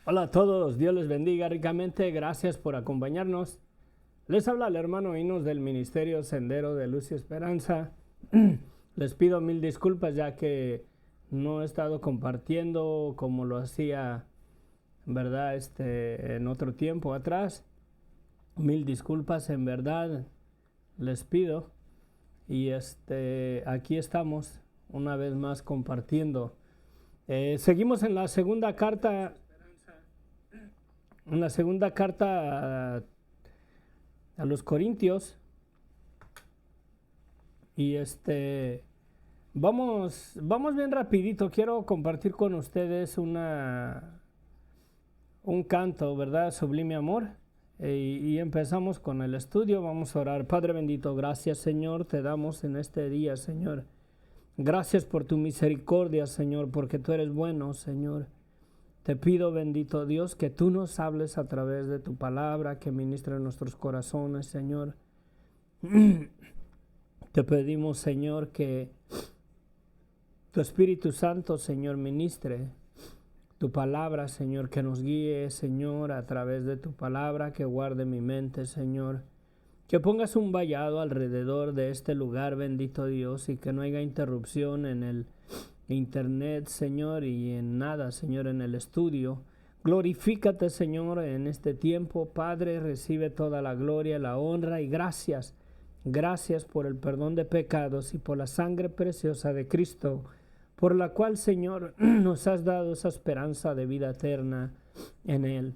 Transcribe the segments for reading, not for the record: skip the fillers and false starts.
Hola a todos, Dios les bendiga ricamente, gracias por acompañarnos. Les habla el hermano Inos del Ministerio Sendero de Luz y Esperanza. Les pido mil disculpas ya que no he estado compartiendo como lo hacía, ¿verdad? En otro tiempo atrás. Mil disculpas, en verdad, les pido. Y aquí estamos una vez más compartiendo. Seguimos en la segunda carta. En la segunda carta a los Corintios. Y vamos bien rapidito. Quiero compartir con ustedes un canto, ¿verdad? Sublime amor. Y empezamos con el estudio. Vamos a orar. Padre bendito, gracias, Señor, te damos en este día, Señor. Gracias por tu misericordia, Señor, porque tú eres bueno, Señor. Te pido, bendito Dios, que tú nos hables a través de tu palabra, que ministre en nuestros corazones, Señor. Te pedimos, Señor, que tu Espíritu Santo, Señor, ministre tu palabra, Señor, que nos guíe, Señor, a través de tu palabra, que guarde mi mente, Señor. Que pongas un vallado alrededor de este lugar, bendito Dios, y que no haya interrupción en el internet, Señor, y en nada, Señor, en el estudio. Glorifícate, Señor, en este tiempo. Padre, recibe toda la gloria, la honra y gracias. Gracias por el perdón de pecados y por la sangre preciosa de Cristo, por la cual, Señor, nos has dado esa esperanza de vida eterna en Él.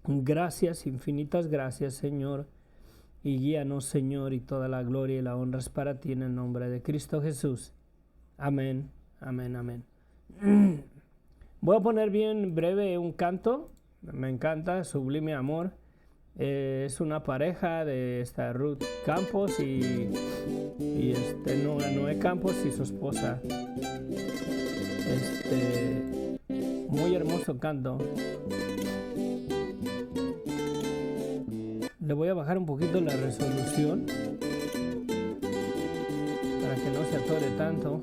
Gracias, infinitas gracias, Señor. Y guíanos, Señor, y toda la gloria y la honra es para ti en el nombre de Cristo Jesús. Amén, amén, amén. Voy a poner bien breve un canto. Me encanta, Sublime Amor. Es una pareja de esta Ruth Campos y Noé Campos y su esposa. Muy hermoso canto. Le voy a bajar un poquito la resolución para que no se atore tanto.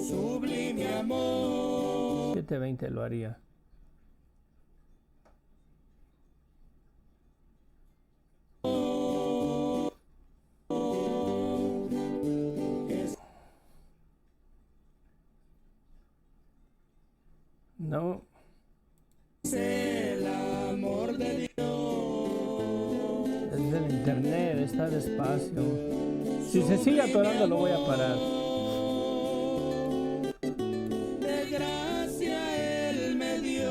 Sublime amor. 720 lo haría. No. Es el amor de Dios. Es del internet, está despacio. Si se sigue atorando lo voy a parar. De gracia Él me dio.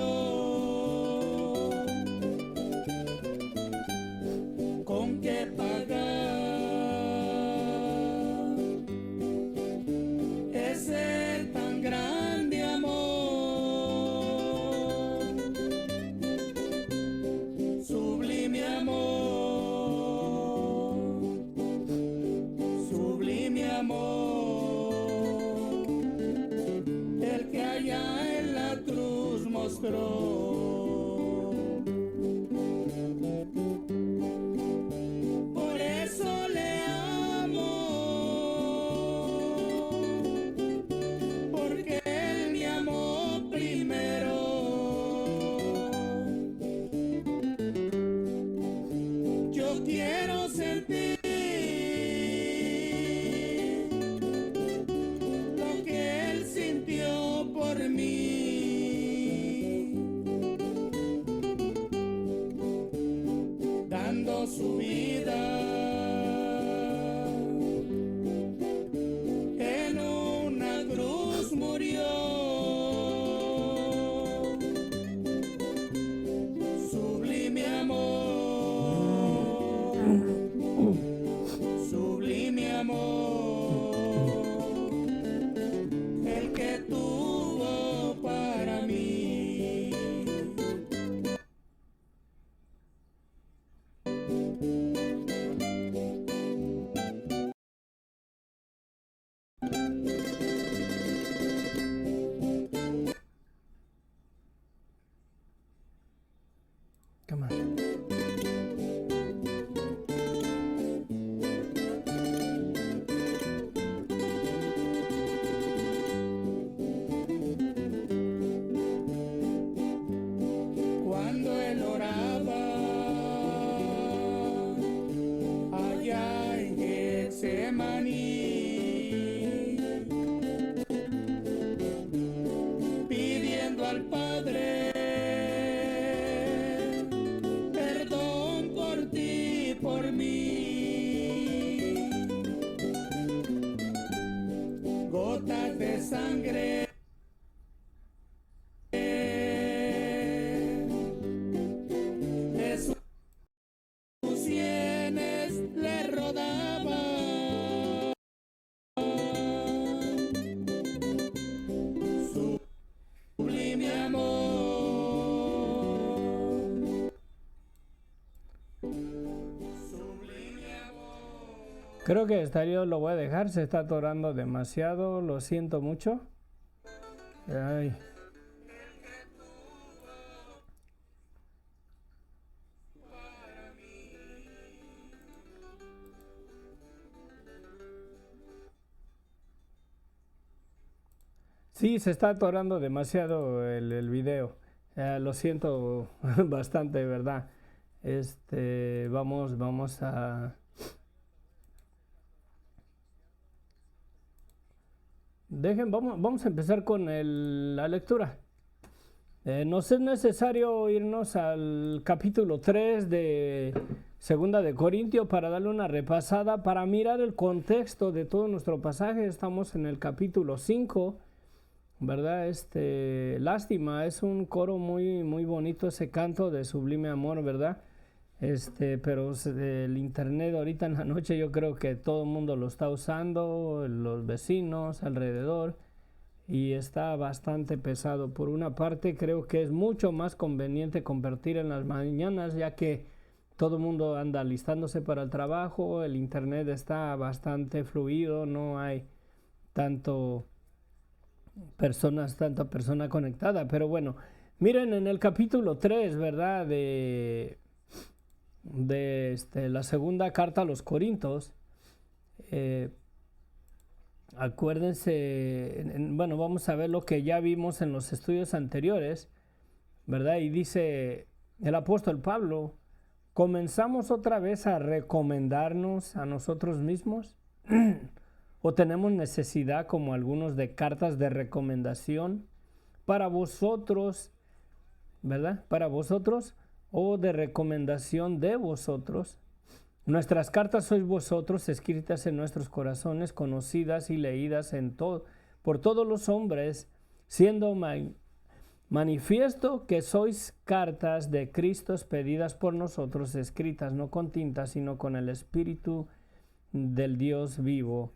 ¿Con qué pagar? Es el tan grande amor. Sublime amor. Sublime amor. El que allá en la cruz mostró. Por eso le amo, porque Él me amó primero. Yo quiero sentir lo que Él sintió por mí, dando su vida en una cruz murió. Sublime amor. Sublime amor. El que tuvo para mí. Come on. sangre. Sus sienes le rodaban. Sublime amor. Sublime amor. Creo que esta yo lo voy a dejar, se está atorando demasiado, lo siento mucho. Ay. Sí, se está atorando demasiado el video. Lo siento bastante, ¿verdad? Vamos a... vamos a empezar con la lectura. Nos es necesario irnos al capítulo 3 de Segunda de Corintios para darle una repasada, para mirar el contexto de todo nuestro pasaje. Estamos en el capítulo 5, ¿verdad? Lástima, es un coro muy, muy bonito ese canto de Sublime Amor, ¿verdad? Pero el internet ahorita en la noche yo creo que todo el mundo lo está usando, los vecinos alrededor, y está bastante pesado. Por una parte creo que es mucho más conveniente convertir en las mañanas, ya que todo el mundo anda alistándose para el trabajo, el internet está bastante fluido, no hay tanta persona conectada. Pero bueno, miren en el capítulo 3, ¿verdad? De la segunda carta a los Corintios, acuérdense, bueno, vamos a ver lo que ya vimos en los estudios anteriores, ¿verdad? Y dice el apóstol Pablo: ¿comenzamos otra vez a recomendarnos a nosotros mismos? ¿O tenemos necesidad, como algunos, de cartas de recomendación para vosotros, ¿verdad? Para vosotros, o de recomendación de vosotros? Nuestras cartas sois vosotros, escritas en nuestros corazones, conocidas y leídas por todos los hombres, siendo manifiesto que sois cartas de Cristo pedidas por nosotros, escritas no con tinta, sino con el Espíritu del Dios vivo,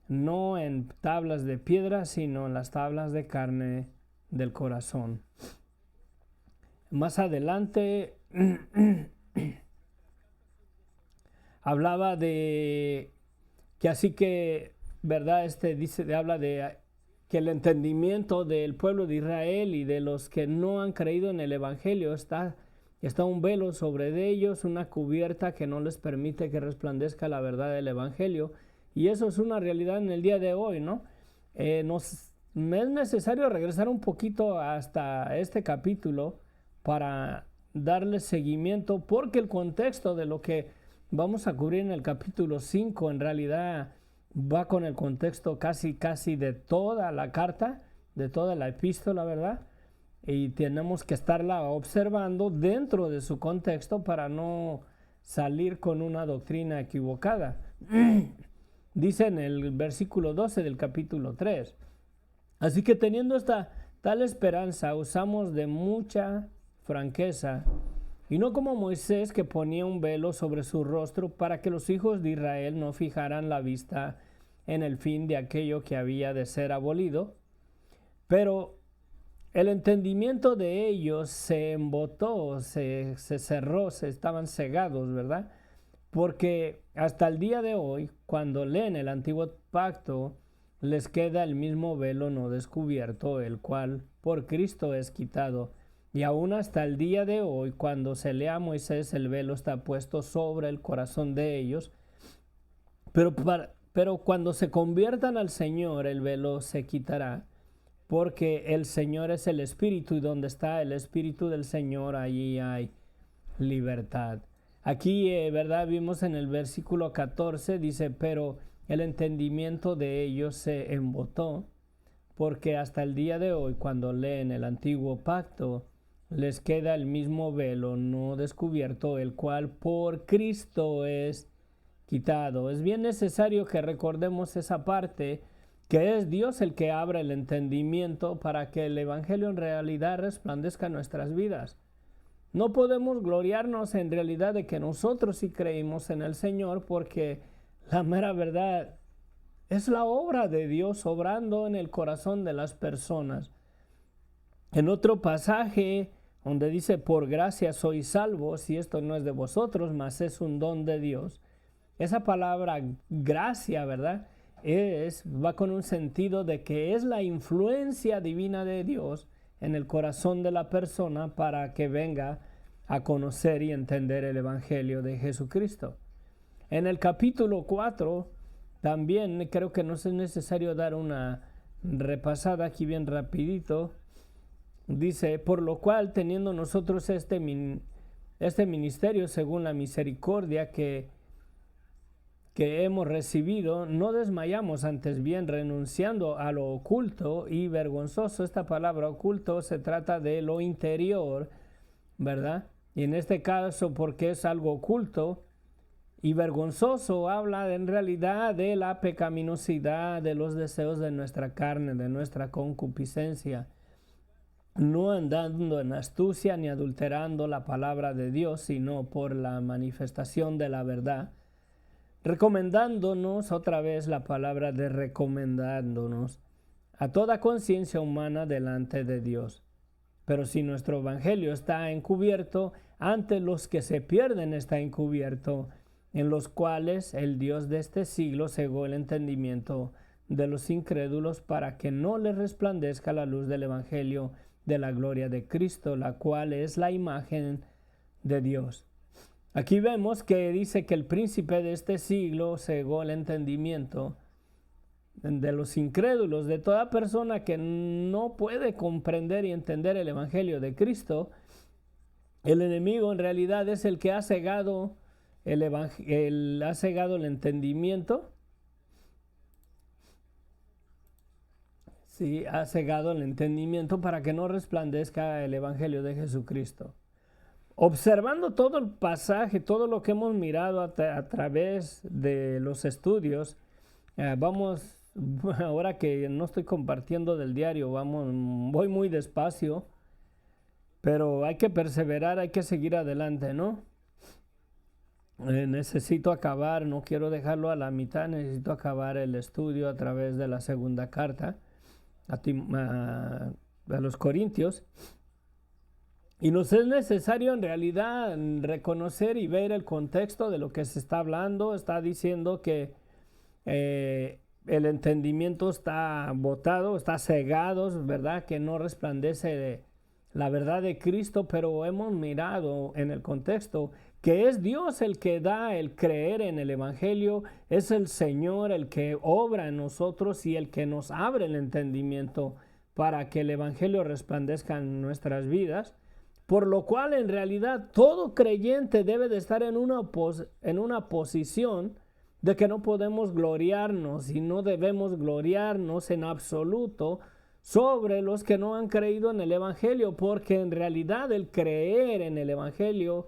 no en tablas de piedra, sino en las tablas de carne del corazón. Más adelante hablaba de que así que, ¿verdad? Habla de que el entendimiento del pueblo de Israel y de los que no han creído en el Evangelio está un velo sobre de ellos, una cubierta que no les permite que resplandezca la verdad del Evangelio. Y eso es una realidad en el día de hoy, ¿no? Me es necesario regresar un poquito hasta este capítulo para darle seguimiento, porque el contexto de lo que vamos a cubrir en el capítulo 5 en realidad va con el contexto casi de toda la carta, de toda la epístola, ¿verdad? Y tenemos que estarla observando dentro de su contexto para no salir con una doctrina equivocada. Dice en el versículo 12 del capítulo 3: así que teniendo esta tal esperanza, usamos de mucha franqueza, y no como Moisés, que ponía un velo sobre su rostro para que los hijos de Israel no fijaran la vista en el fin de aquello que había de ser abolido, pero el entendimiento de ellos se embotó, se cerró, estaban cegados, ¿verdad? Porque hasta el día de hoy, cuando leen el antiguo pacto, les queda el mismo velo no descubierto, el cual por Cristo es quitado. Y aún hasta el día de hoy, cuando se lea a Moisés, el velo está puesto sobre el corazón de ellos. Pero cuando se conviertan al Señor, el velo se quitará, porque el Señor es el Espíritu, y donde está el Espíritu del Señor, allí hay libertad. Aquí, ¿verdad? Vimos en el versículo 14, dice: pero el entendimiento de ellos se embotó, porque hasta el día de hoy, cuando leen el antiguo pacto, les queda el mismo velo no descubierto, el cual por Cristo es quitado. Es bien necesario que recordemos esa parte, que es Dios el que abre el entendimiento para que el Evangelio en realidad resplandezca en nuestras vidas. No podemos gloriarnos en realidad de que nosotros sí creímos en el Señor, porque la mera verdad es la obra de Dios obrando en el corazón de las personas. En otro pasaje donde dice, por gracia sois salvos, y esto no es de vosotros, mas es un don de Dios. Esa palabra gracia, ¿verdad? Va con un sentido de que es la influencia divina de Dios en el corazón de la persona para que venga a conocer y entender el Evangelio de Jesucristo. En el capítulo 4, también creo que no es necesario dar una repasada aquí bien rapidito. Dice, por lo cual, teniendo nosotros este ministerio según la misericordia que hemos recibido, no desmayamos, antes bien renunciando a lo oculto y vergonzoso. Esta palabra oculto se trata de lo interior, ¿verdad? Y en este caso, porque es algo oculto y vergonzoso, habla en realidad de la pecaminosidad, de los deseos de nuestra carne, de nuestra concupiscencia, no andando en astucia ni adulterando la palabra de Dios, sino por la manifestación de la verdad, recomendándonos, otra vez la palabra de recomendándonos, a toda conciencia humana delante de Dios. Pero si nuestro evangelio está encubierto, ante los que se pierden está encubierto, en los cuales el Dios de este siglo cegó el entendimiento de los incrédulos para que no les resplandezca la luz del evangelio de la gloria de Cristo, la cual es la imagen de Dios. Aquí vemos que dice que el príncipe de este siglo cegó el entendimiento de los incrédulos, de toda persona que no puede comprender y entender el evangelio de Cristo. El enemigo en realidad es el que ha cegado el entendimiento. Sí, ha cegado el entendimiento para que no resplandezca el evangelio de Jesucristo. Observando todo el pasaje, todo lo que hemos mirado a través de los estudios, vamos, ahora que no estoy compartiendo del diario, voy muy despacio, pero hay que perseverar, hay que seguir adelante, ¿no? Necesito acabar, no quiero dejarlo a la mitad, necesito acabar el estudio a través de la segunda carta a los Corintios. Y nos es necesario en realidad reconocer y ver el contexto de lo que se está hablando. Está diciendo que el entendimiento está botado, está cegado, ¿verdad? Que no resplandece la verdad de Cristo, pero hemos mirado en el contexto que es Dios el que da el creer en el Evangelio, es el Señor el que obra en nosotros y el que nos abre el entendimiento para que el Evangelio resplandezca en nuestras vidas. Por lo cual, en realidad, todo creyente debe de estar en una posición de que no podemos gloriarnos y no debemos gloriarnos en absoluto sobre los que no han creído en el Evangelio, porque en realidad el creer en el Evangelio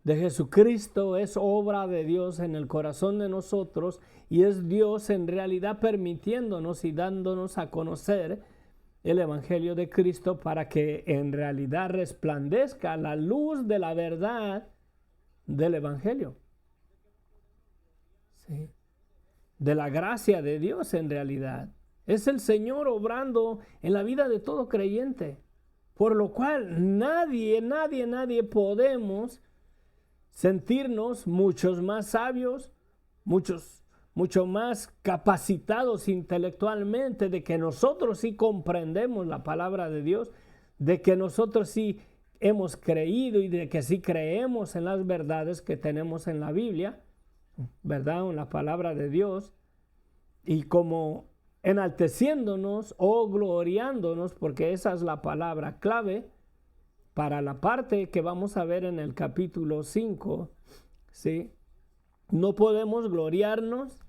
de Jesucristo es obra de Dios en el corazón de nosotros, y es Dios en realidad permitiéndonos y dándonos a conocer el Evangelio de Cristo para que en realidad resplandezca la luz de la verdad del Evangelio. Sí. De la gracia de Dios en realidad. Es el Señor obrando en la vida de todo creyente. Por lo cual nadie podemos sentirnos muchos más sabios, mucho más capacitados intelectualmente, de que nosotros sí comprendemos la palabra de Dios, de que nosotros sí hemos creído y de que sí creemos en las verdades que tenemos en la Biblia, ¿verdad? En la palabra de Dios, y como enalteciéndonos o gloriándonos, porque esa es la palabra clave para la parte que vamos a ver en el capítulo 5, ¿sí? No podemos gloriarnos.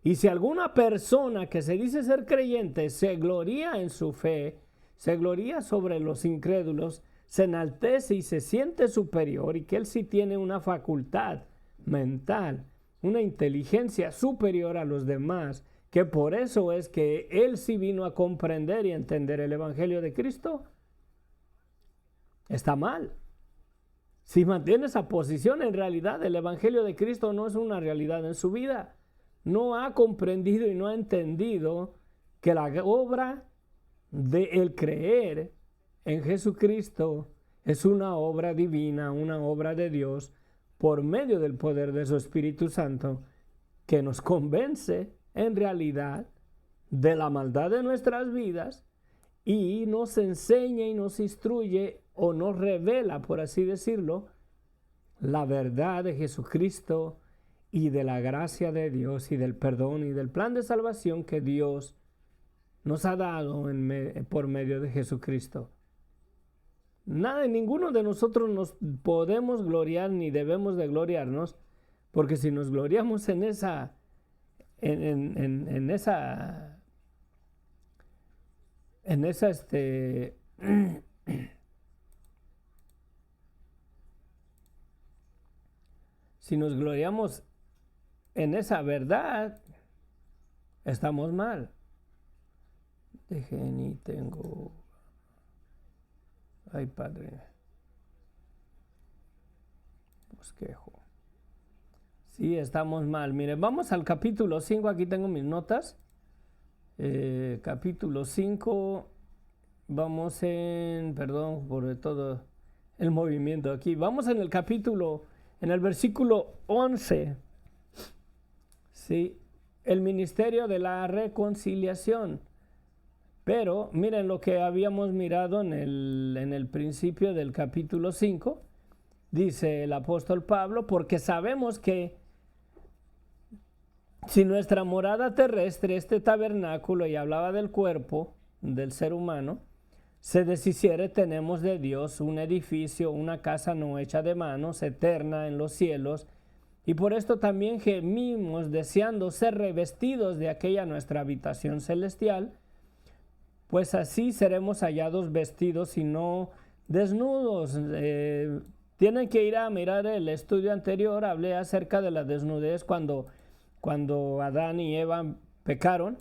Y si alguna persona que se dice ser creyente se gloria en su fe, se gloria sobre los incrédulos, se enaltece y se siente superior, y que él sí tiene una facultad mental, una inteligencia superior a los demás, que por eso es que él sí vino a comprender y entender el Evangelio de Cristo, está mal. Si mantiene esa posición, en realidad el Evangelio de Cristo no es una realidad en su vida. No ha comprendido y no ha entendido que la obra de el creer en Jesucristo es una obra divina, una obra de Dios, por medio del poder de su Espíritu Santo, que nos convence en realidad de la maldad de nuestras vidas y nos enseña y nos instruye o nos revela, por así decirlo, la verdad de Jesucristo y de la gracia de Dios y del perdón y del plan de salvación que Dios nos ha dado por medio de Jesucristo. Nada, ninguno de nosotros nos podemos gloriar ni debemos de gloriarnos, porque si nos gloriamos en esa si nos gloriamos en esa verdad, estamos mal. Dejen y tengo... Ay, Padre, bosquejo. Sí, estamos mal. Miren, vamos al capítulo 5. Aquí tengo mis notas. Capítulo 5. Vamos perdón por todo el movimiento aquí. Vamos en el versículo 11. Sí, el ministerio de la reconciliación. Pero miren lo que habíamos mirado en el principio del capítulo 5. Dice el apóstol Pablo, porque sabemos que si nuestra morada terrestre, este tabernáculo, y hablaba del cuerpo del ser humano, se deshiciere, tenemos de Dios un edificio, una casa no hecha de manos, eterna en los cielos, y por esto también gemimos deseando ser revestidos de aquella nuestra habitación celestial, pues así seremos hallados vestidos y no desnudos. Tienen que ir a mirar el estudio anterior, hablé acerca de la desnudez cuando Adán y Eva pecaron,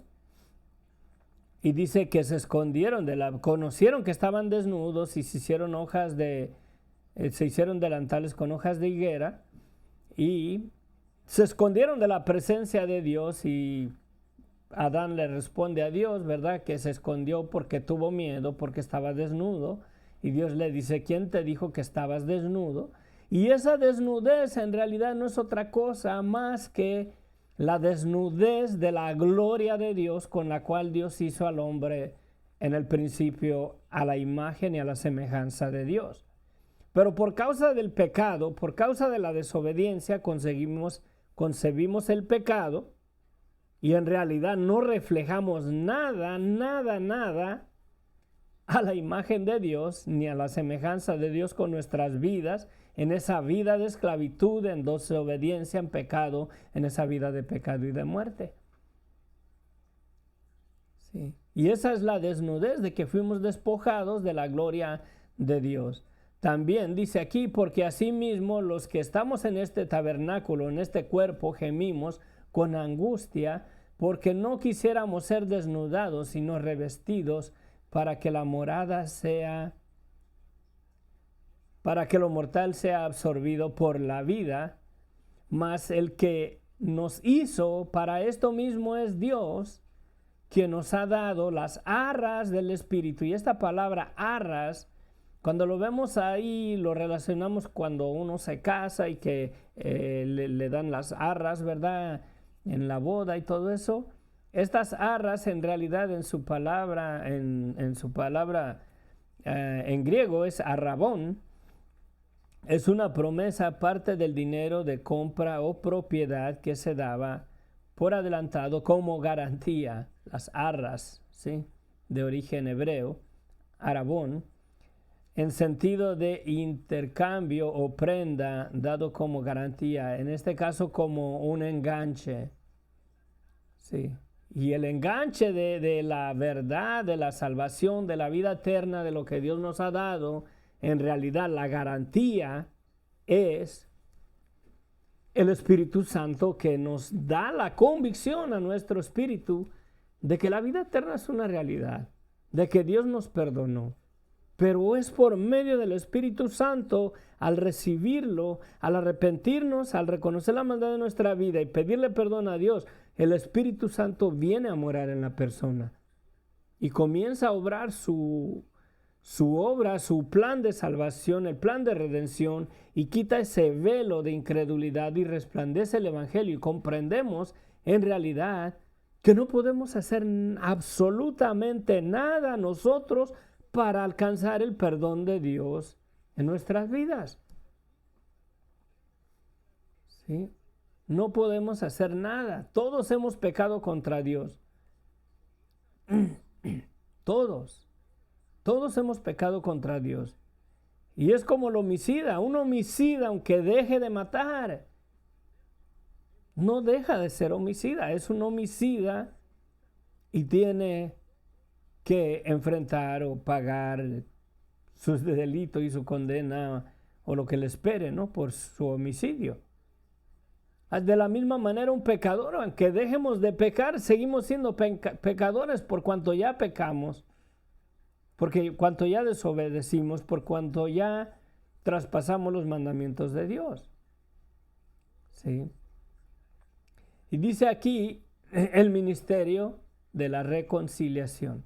y dice que se escondieron conocieron que estaban desnudos y se hicieron delantales con hojas de higuera y se escondieron de la presencia de Dios, y Adán le responde a Dios, ¿verdad? Que se escondió porque tuvo miedo, porque estaba desnudo, y Dios le dice, ¿quién te dijo que estabas desnudo? Y esa desnudez en realidad no es otra cosa más que la desnudez de la gloria de Dios con la cual Dios hizo al hombre en el principio a la imagen y a la semejanza de Dios. Pero por causa del pecado, por causa de la desobediencia, concebimos el pecado y en realidad no reflejamos nada a la imagen de Dios ni a la semejanza de Dios con nuestras vidas, en esa vida de esclavitud, en desobediencia, en pecado, en esa vida de pecado y de muerte. Sí. Y esa es la desnudez de que fuimos despojados de la gloria de Dios. También dice aquí, porque asimismo los que estamos en este tabernáculo, en este cuerpo, gemimos con angustia, porque no quisiéramos ser desnudados, sino revestidos, para que lo mortal sea absorbido por la vida, mas el que nos hizo para esto mismo es Dios, quien nos ha dado las arras del Espíritu. Y esta palabra arras, cuando lo vemos ahí, lo relacionamos cuando uno se casa y que le dan las arras, ¿verdad? En la boda y todo eso. Estas arras en realidad en su palabra en griego es arrabón. Es una promesa aparte del dinero de compra o propiedad que se daba por adelantado como garantía. Las arras, ¿sí? De origen hebreo, arabón, en sentido de intercambio o prenda dado como garantía, en este caso como un enganche, ¿sí? Y el enganche de la verdad, de la salvación, de la vida eterna, de lo que Dios nos ha dado, en realidad la garantía es el Espíritu Santo que nos da la convicción a nuestro espíritu de que la vida eterna es una realidad, de que Dios nos perdonó. Pero es por medio del Espíritu Santo, al recibirlo, al arrepentirnos, al reconocer la maldad de nuestra vida y pedirle perdón a Dios, el Espíritu Santo viene a morar en la persona y comienza a obrar su obra, su plan de salvación, el plan de redención, y quita ese velo de incredulidad y resplandece el Evangelio. Y comprendemos en realidad que no podemos hacer absolutamente nada nosotros para alcanzar el perdón de Dios en nuestras vidas. ¿Sí? No podemos hacer nada. Todos hemos pecado contra Dios. Todos hemos pecado contra Dios. Y es como el homicida. Un homicida, aunque deje de matar, no deja de ser homicida. Es un homicida y tiene que enfrentar o pagar sus delitos y su condena o lo que le espere, ¿no?, por su homicidio. De la misma manera, un pecador, aunque dejemos de pecar, seguimos siendo pecadores por cuanto ya pecamos, porque cuanto ya desobedecimos, por cuanto ya traspasamos los mandamientos de Dios. ¿Sí? Y dice aquí el ministerio de la reconciliación.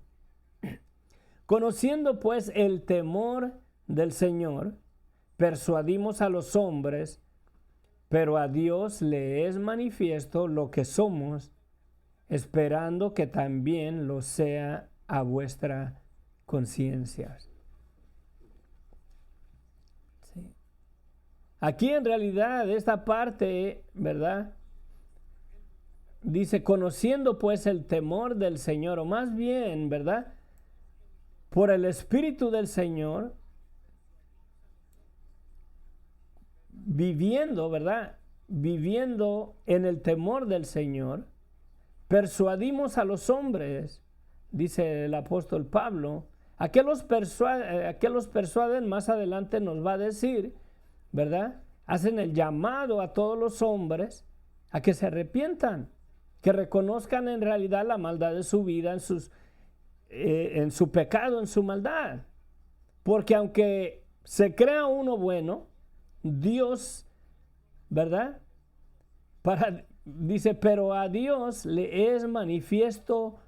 Conociendo pues el temor del Señor, persuadimos a los hombres, pero a Dios le es manifiesto lo que somos, esperando que también lo sea a vuestra conciencia. Sí. Aquí en realidad esta parte, ¿verdad?, dice, conociendo pues el temor del Señor, o más bien, ¿verdad?, por el Espíritu del Señor, viviendo, ¿verdad?, viviendo en el temor del Señor, persuadimos a los hombres, dice el apóstol Pablo. ¿A qué los persuaden? Más adelante nos va a decir, ¿verdad? Hacen el llamado a todos los hombres a que se arrepientan, que reconozcan en realidad la maldad de su vida, en su pecado, en su maldad. Porque aunque se crea uno bueno, Dios, ¿verdad?, dice, pero a Dios le es manifiesto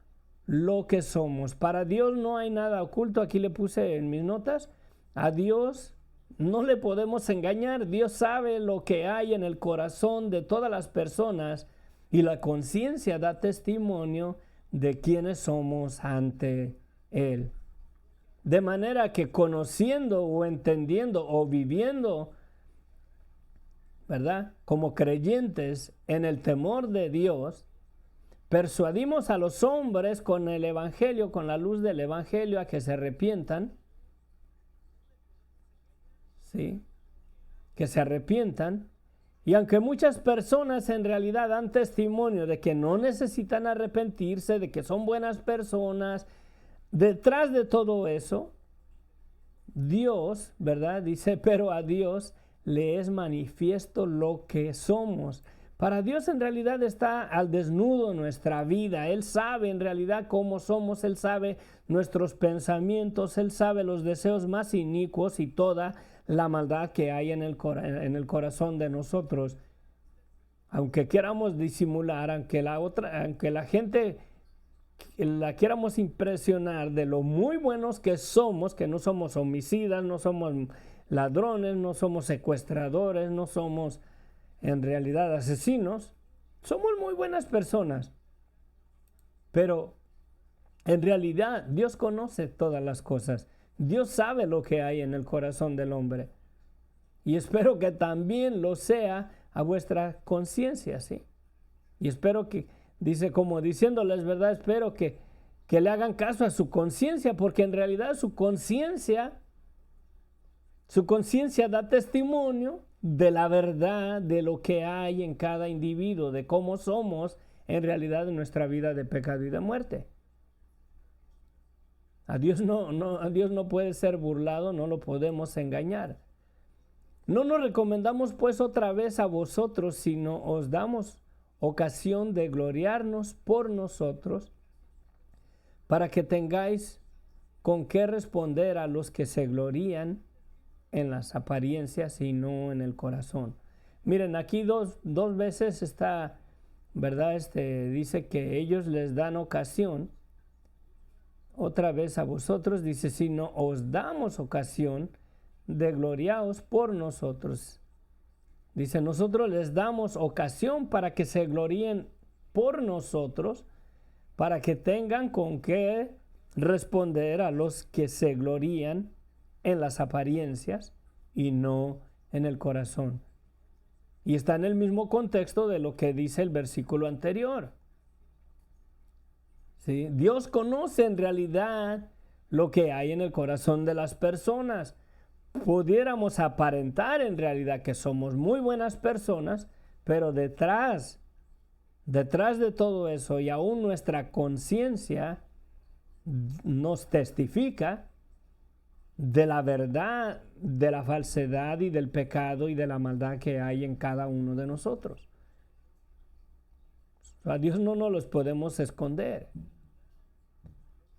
lo que somos. Para Dios no hay nada oculto. Aquí le puse en mis notas, a Dios no le podemos engañar. Dios sabe lo que hay en el corazón de todas las personas y la conciencia da testimonio de quiénes somos ante Él. De manera que conociendo o entendiendo o viviendo, ¿verdad?, como creyentes en el temor de Dios, persuadimos a los hombres con el Evangelio, con la luz del Evangelio, a que se arrepientan. ¿Sí? Que se arrepientan. Y aunque muchas personas en realidad dan testimonio de que no necesitan arrepentirse, de que son buenas personas, detrás de todo eso, Dios, ¿verdad?, dice, pero a Dios le es manifiesto lo que somos. Para Dios en realidad está al desnudo nuestra vida. Él sabe en realidad cómo somos. Él sabe nuestros pensamientos. Él sabe los deseos más inicuos y toda la maldad que hay en el corazón de nosotros. Aunque queramos disimular, aunque la gente la queramos impresionar de lo muy buenos que somos, que no somos homicidas, no somos ladrones, no somos secuestradores, no somos en realidad asesinos, somos muy buenas personas. Pero en realidad Dios conoce todas las cosas. Dios sabe lo que hay en el corazón del hombre. Y espero que también lo sea a vuestra conciencia, ¿sí? Y espero que, dice, como diciéndoles, ¿verdad?, espero que le hagan caso a su conciencia, porque en realidad su conciencia da testimonio de la verdad, de lo que hay en cada individuo, de cómo somos en realidad en nuestra vida de pecado y de muerte. A Dios no puede ser burlado, no lo podemos engañar. No nos recomendamos pues otra vez a vosotros, sino os damos ocasión de gloriarnos por nosotros, para que tengáis con qué responder a los que se glorían en las apariencias y no en el corazón. Miren, aquí dos veces está, ¿verdad? Dice que ellos les dan ocasión. Otra vez a vosotros dice, sino os damos ocasión de gloriaos por nosotros. Dice, nosotros les damos ocasión para que se gloríen por nosotros, para que tengan con qué responder a los que se glorían en las apariencias y no en el corazón. Y está en el mismo contexto de lo que dice el versículo anterior. ¿Sí? Dios conoce en realidad lo que hay en el corazón de las personas. Pudiéramos aparentar en realidad que somos muy buenas personas, pero detrás de todo eso, y aún nuestra conciencia nos testifica de la verdad, de la falsedad y del pecado y de la maldad que hay en cada uno de nosotros. A Dios no nos los podemos esconder.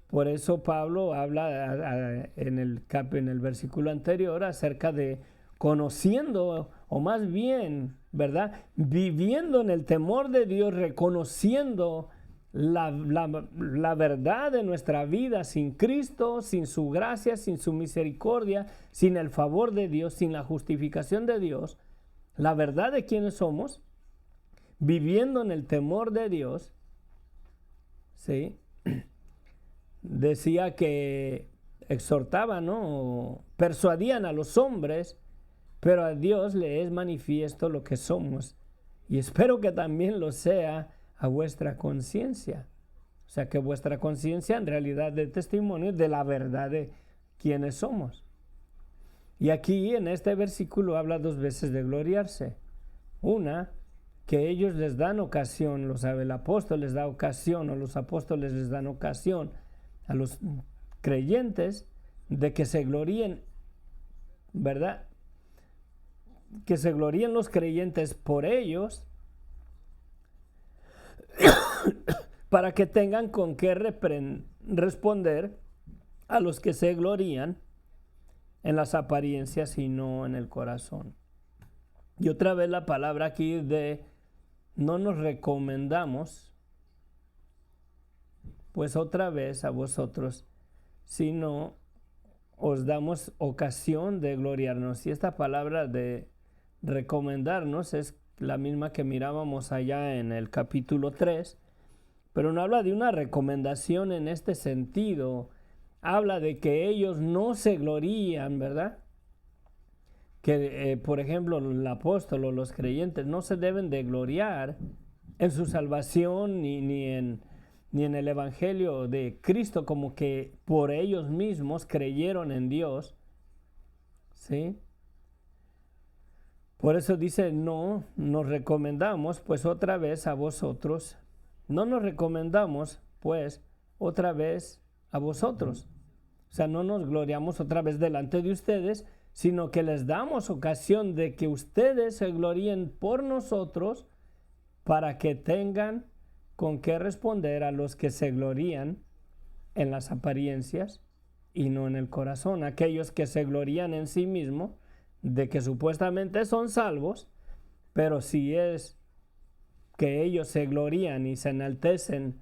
Por eso Pablo habla en el versículo anterior acerca de conociendo, o más bien, ¿verdad? Viviendo en el temor de Dios, reconociendo la verdad de nuestra vida sin Cristo, sin su gracia, sin su misericordia, sin el favor de Dios, sin la justificación de Dios, la verdad de quiénes somos, viviendo en el temor de Dios, ¿sí? Decía que exhortaban, ¿no? Persuadían a los hombres, pero a Dios le es manifiesto lo que somos. Y espero que también lo sea a vuestra conciencia. O sea, que vuestra conciencia en realidad dé testimonio de la verdad de quiénes somos. Y aquí en este versículo habla dos veces de gloriarse. Una, que ellos les dan ocasión, lo sabe el apóstol, les da ocasión, o los apóstoles les dan ocasión a los creyentes de que se gloríen, ¿verdad? Que se gloríen los creyentes por ellos, para que tengan con qué responder a los que se glorían en las apariencias y no en el corazón. Y otra vez la palabra aquí de no nos recomendamos, pues otra vez a vosotros, sino os damos ocasión de gloriarnos. Y esta palabra de recomendarnos es la misma que mirábamos allá en el capítulo 3, pero no habla de una recomendación en este sentido. Habla de que ellos no se glorían, ¿verdad? Que, por ejemplo, el apóstol o los creyentes no se deben de gloriar en su salvación ni en el evangelio de Cristo, como que por ellos mismos creyeron en Dios, ¿sí? Por eso dice, no nos recomendamos pues otra vez a vosotros, no nos recomendamos pues otra vez a vosotros. O sea, no nos gloriamos otra vez delante de ustedes, sino que les damos ocasión de que ustedes se gloríen por nosotros, para que tengan con qué responder a los que se glorían en las apariencias y no en el corazón. Aquellos que se glorían en sí mismos, de que supuestamente son salvos, pero si es que ellos se glorían y se enaltecen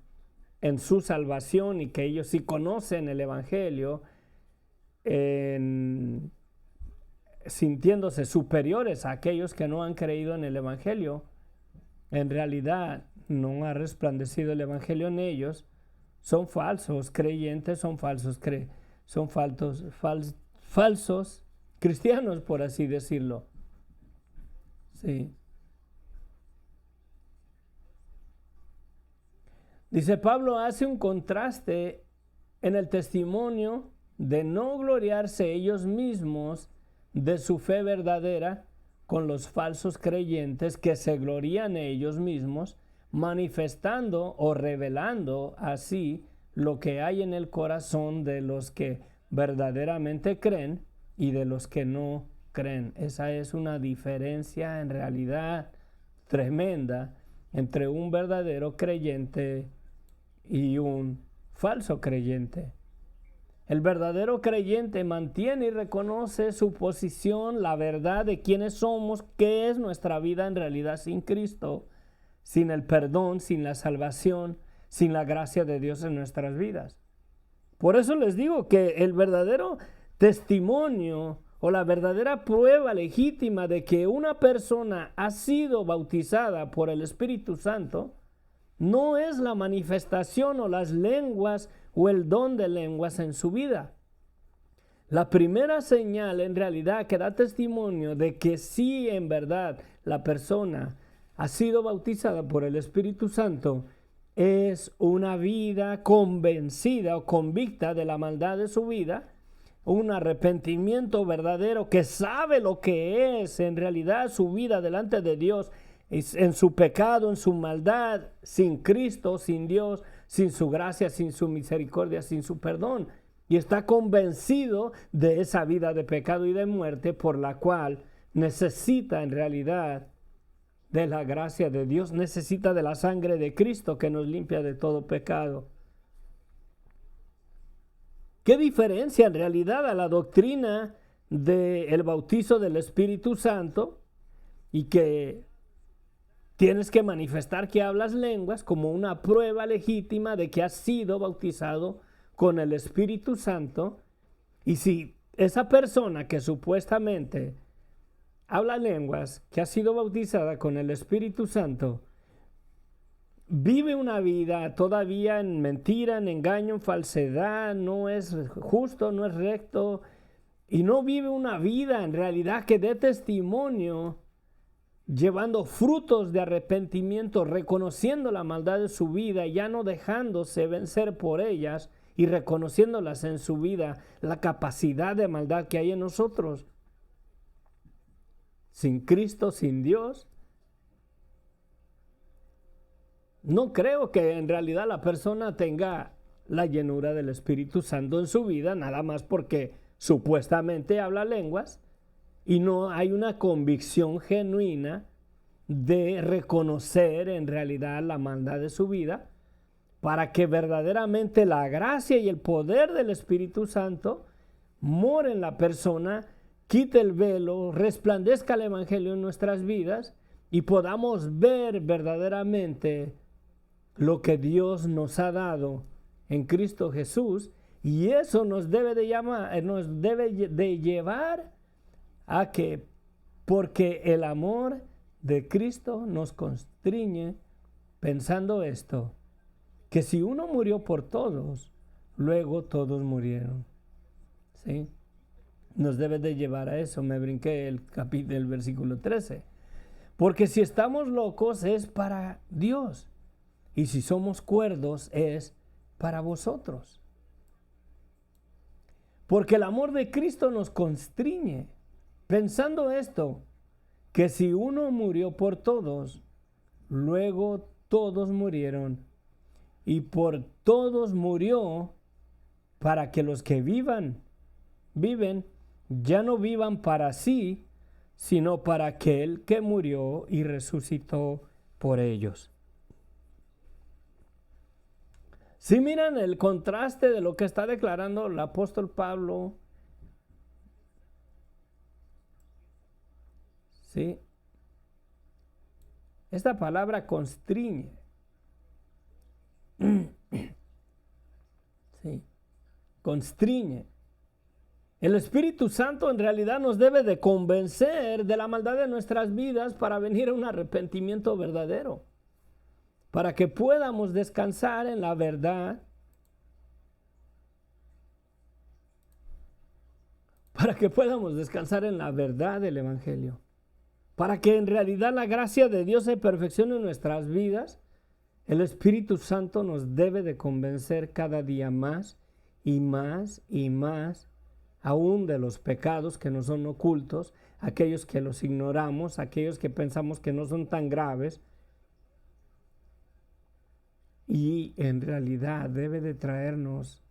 en su salvación y que ellos sí conocen el evangelio, sintiéndose superiores a aquellos que no han creído en el evangelio, en realidad no ha resplandecido el evangelio en ellos, son falsos creyentes, son falsos cristianos, por así decirlo. Sí. Dice Pablo, hace un contraste en el testimonio de no gloriarse ellos mismos de su fe verdadera con los falsos creyentes que se glorían ellos mismos, manifestando o revelando así lo que hay en el corazón de los que verdaderamente creen y de los que no creen. Esa es una diferencia en realidad tremenda entre un verdadero creyente y un falso creyente. El verdadero creyente mantiene y reconoce su posición, la verdad de quiénes somos, qué es nuestra vida en realidad sin Cristo, sin el perdón, sin la salvación, sin la gracia de Dios en nuestras vidas. Por eso les digo que el verdadero testimonio o la verdadera prueba legítima de que una persona ha sido bautizada por el Espíritu Santo no es la manifestación o las lenguas o el don de lenguas en su vida. La primera señal en realidad que da testimonio de que sí en verdad la persona ha sido bautizada por el Espíritu Santo es una vida convencida o convicta de la maldad de su vida, un arrepentimiento verdadero que sabe lo que es en realidad su vida delante de Dios, en su pecado, en su maldad, sin Cristo, sin Dios, sin su gracia, sin su misericordia, sin su perdón. Y está convencido de esa vida de pecado y de muerte por la cual necesita en realidad de la gracia de Dios, necesita de la sangre de Cristo que nos limpia de todo pecado. ¿Qué diferencia en realidad a la doctrina del bautizo del Espíritu Santo y que tienes que manifestar que hablas lenguas como una prueba legítima de que has sido bautizado con el Espíritu Santo? Y si esa persona que supuestamente habla lenguas, que ha sido bautizada con el Espíritu Santo, vive una vida todavía en mentira, en engaño, en falsedad, no es justo, no es recto, y no vive una vida en realidad que dé testimonio, llevando frutos de arrepentimiento, reconociendo la maldad de su vida, ya no dejándose vencer por ellas y reconociéndolas en su vida, la capacidad de maldad que hay en nosotros. Sin Cristo, sin Dios, no creo que en realidad la persona tenga la llenura del Espíritu Santo en su vida, nada más porque supuestamente habla lenguas y no hay una convicción genuina de reconocer en realidad la maldad de su vida, para que verdaderamente la gracia y el poder del Espíritu Santo more en la persona, quite el velo, resplandezca el Evangelio en nuestras vidas y podamos ver verdaderamente lo que Dios nos ha dado en Cristo Jesús. Y eso nos debe de llevar a que, porque el amor de Cristo nos constriñe, pensando esto, que si uno murió por todos, luego todos murieron. ¿Sí? Nos debe de llevar a eso. Me brinqué el versículo 13. Porque si estamos locos es para Dios, y si somos cuerdos es para vosotros. Porque el amor de Cristo nos constriñe, pensando esto, que si uno murió por todos, luego todos murieron, y por todos murió, para que los que viven, ya no vivan para sí, sino para aquel que murió y resucitó por ellos. Si miran el contraste de lo que está declarando el apóstol Pablo, ¿sí? Esta palabra constriñe. Sí, constriñe. El Espíritu Santo en realidad nos debe de convencer de la maldad de nuestras vidas para venir a un arrepentimiento verdadero, para que podamos descansar en la verdad, para que podamos descansar en la verdad del Evangelio, para que en realidad la gracia de Dios se perfeccione en nuestras vidas. El Espíritu Santo nos debe de convencer cada día más y más y más, aún de los pecados que nos son ocultos, aquellos que los ignoramos, aquellos que pensamos que no son tan graves. Y en realidad debe de traernos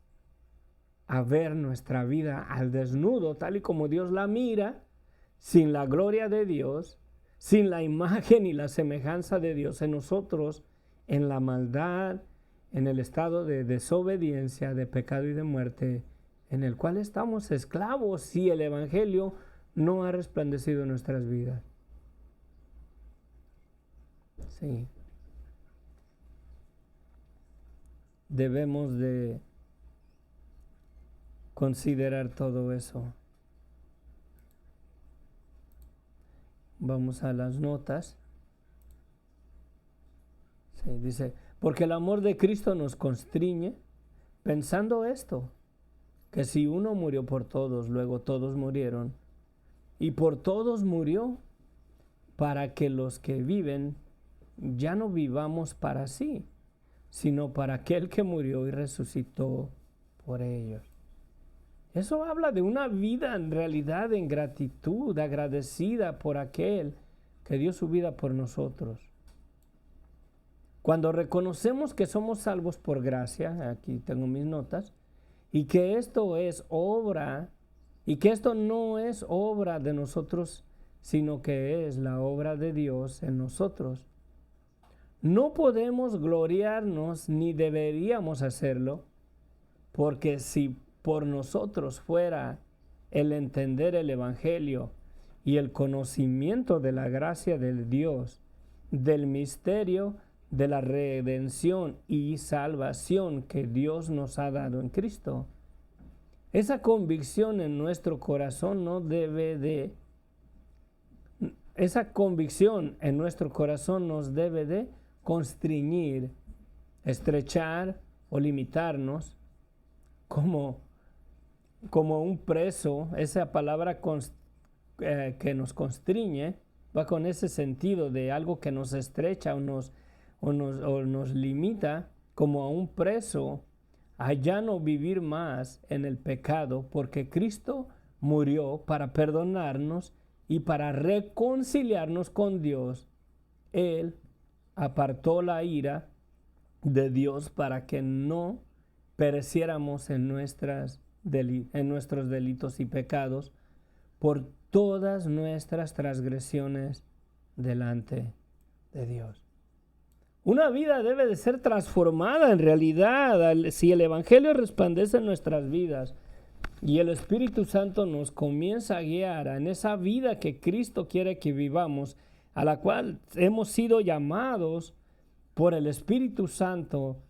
a ver nuestra vida al desnudo, tal y como Dios la mira, sin la gloria de Dios, sin la imagen y la semejanza de Dios en nosotros, en la maldad, en el estado de desobediencia, de pecado y de muerte, en el cual estamos esclavos si el Evangelio no ha resplandecido en nuestras vidas. Sí. Debemos de considerar todo eso. Vamos a las notas. Sí, dice, porque el amor de Cristo nos constriñe, pensando esto, que si uno murió por todos, luego todos murieron, y por todos murió, para que los que viven ya no vivamos para sí, sino para aquel que murió y resucitó por ellos. Eso habla de una vida en realidad en gratitud, agradecida por aquel que dio su vida por nosotros. Cuando reconocemos que somos salvos por gracia, aquí tengo mis notas, y que esto es obra, y que esto no es obra de nosotros, sino que es la obra de Dios en nosotros. No podemos gloriarnos ni deberíamos hacerlo, porque si por nosotros fuera el entender el Evangelio y el conocimiento de la gracia de Dios, del misterio de la redención y salvación que Dios nos ha dado en Cristo, esa convicción en nuestro corazón esa convicción en nuestro corazón nos debe de constriñir, estrechar o limitarnos como un preso. Esa palabra que nos constriñe va con ese sentido de algo que nos estrecha o nos limita, como a un preso a ya no vivir más en el pecado, porque Cristo murió para perdonarnos y para reconciliarnos con Dios. Él apartó la ira de Dios para que no pereciéramos en nuestros delitos y pecados por todas nuestras transgresiones delante de Dios. Una vida debe de ser transformada en realidad. Si el Evangelio resplandece en nuestras vidas y el Espíritu Santo nos comienza a guiar en esa vida que Cristo quiere que vivamos, a la cual hemos sido llamados por el Espíritu Santo,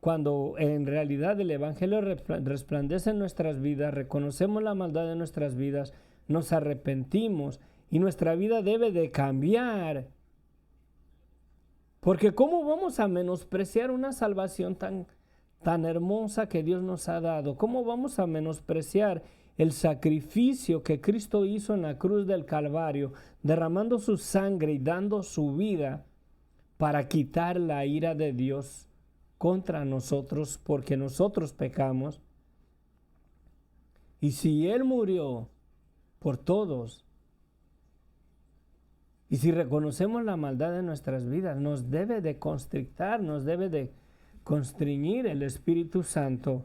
cuando en realidad el Evangelio resplandece en nuestras vidas, reconocemos la maldad de nuestras vidas, nos arrepentimos y nuestra vida debe de cambiar. Porque ¿cómo vamos a menospreciar una salvación tan hermosa que Dios nos ha dado? ¿Cómo vamos a menospreciar el sacrificio que Cristo hizo en la cruz del Calvario, derramando su sangre y dando su vida para quitar la ira de Dios contra nosotros, porque nosotros pecamos? Y si Él murió por todos, y si reconocemos la maldad de nuestras vidas, nos debe de constrictar, nos debe de constriñir el Espíritu Santo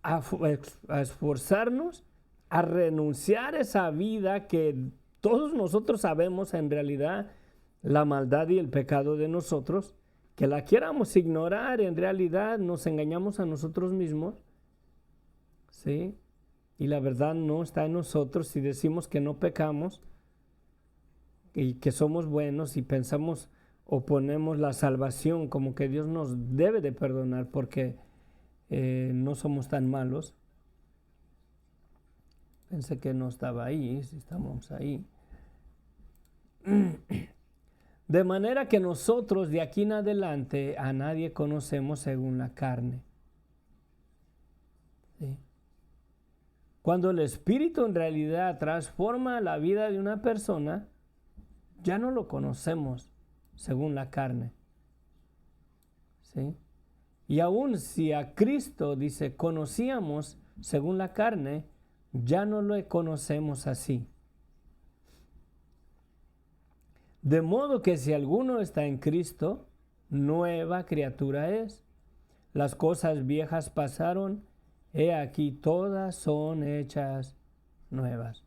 a esforzarnos, a renunciar a esa vida que todos nosotros sabemos en realidad la maldad y el pecado de nosotros, que la quieramos ignorar, en realidad nos engañamos a nosotros mismos, ¿sí? Y la verdad no está en nosotros. Si decimos que no pecamos y que somos buenos y pensamos o ponemos la salvación como que Dios nos debe de perdonar porque no somos tan malos. Pensé que no estaba ahí, si estamos ahí. De manera que nosotros de aquí en adelante a nadie conocemos según la carne. ¿Sí? Cuando el Espíritu en realidad transforma la vida de una persona, ya no lo conocemos según la carne. ¿Sí? Y aún si a Cristo, dice, conocíamos según la carne, ya no lo conocemos así. De modo que si alguno está en Cristo, nueva criatura es. Las cosas viejas pasaron, he aquí todas son hechas nuevas.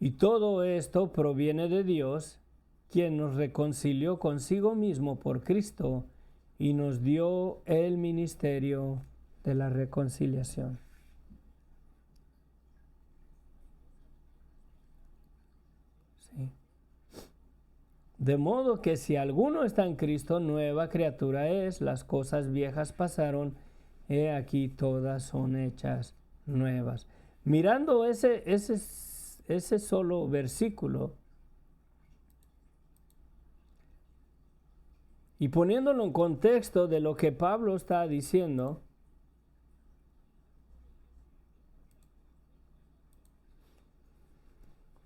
Y todo esto proviene de Dios, quien nos reconcilió consigo mismo por Cristo y nos dio el ministerio de la reconciliación. Sí. De modo que si alguno está en Cristo, nueva criatura es, las cosas viejas pasaron, he aquí todas son hechas nuevas. Mirando ese solo versículo y poniéndolo en contexto de lo que Pablo está diciendo,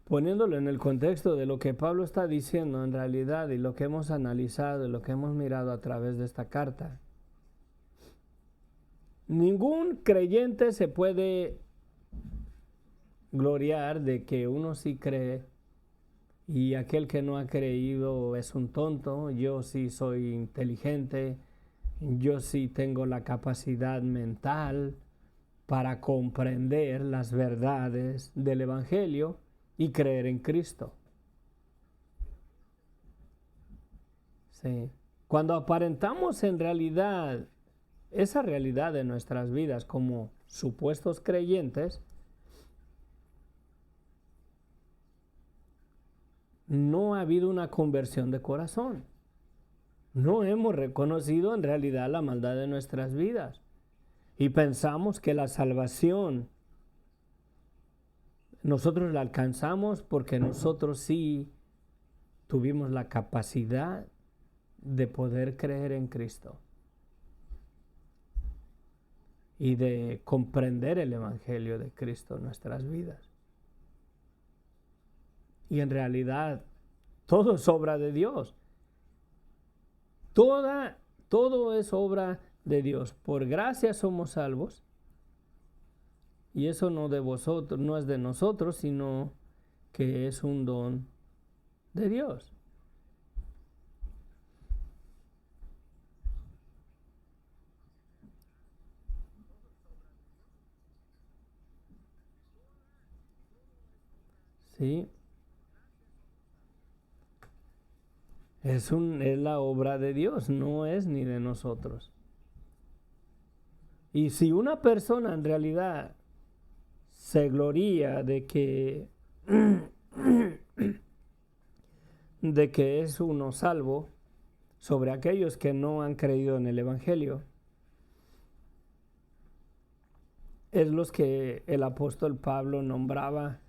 poniéndolo en el contexto de lo que Pablo está diciendo en realidad y lo que hemos analizado y lo que hemos mirado a través de esta carta, ningún creyente se puede gloriar de que uno sí cree y aquel que no ha creído es un tonto. Yo sí soy inteligente, yo sí tengo la capacidad mental para comprender las verdades del Evangelio y creer en Cristo. Sí. Cuando aparentamos en realidad esa realidad de nuestras vidas como supuestos creyentes, no ha habido una conversión de corazón. No hemos reconocido en realidad la maldad de nuestras vidas. Y pensamos que la salvación nosotros la alcanzamos porque nosotros sí tuvimos la capacidad de poder creer en Cristo y de comprender el Evangelio de Cristo en nuestras vidas. Y en realidad todo es obra de Dios. Todo es obra de Dios. Por gracia somos salvos. Y eso no de vosotros, no es de nosotros, sino que es un don de Dios. ¿Sí? Es la obra de Dios, no es ni de nosotros. Y si una persona en realidad se gloría de que es uno salvo sobre aquellos que no han creído en el Evangelio, es los que el apóstol Pablo nombraba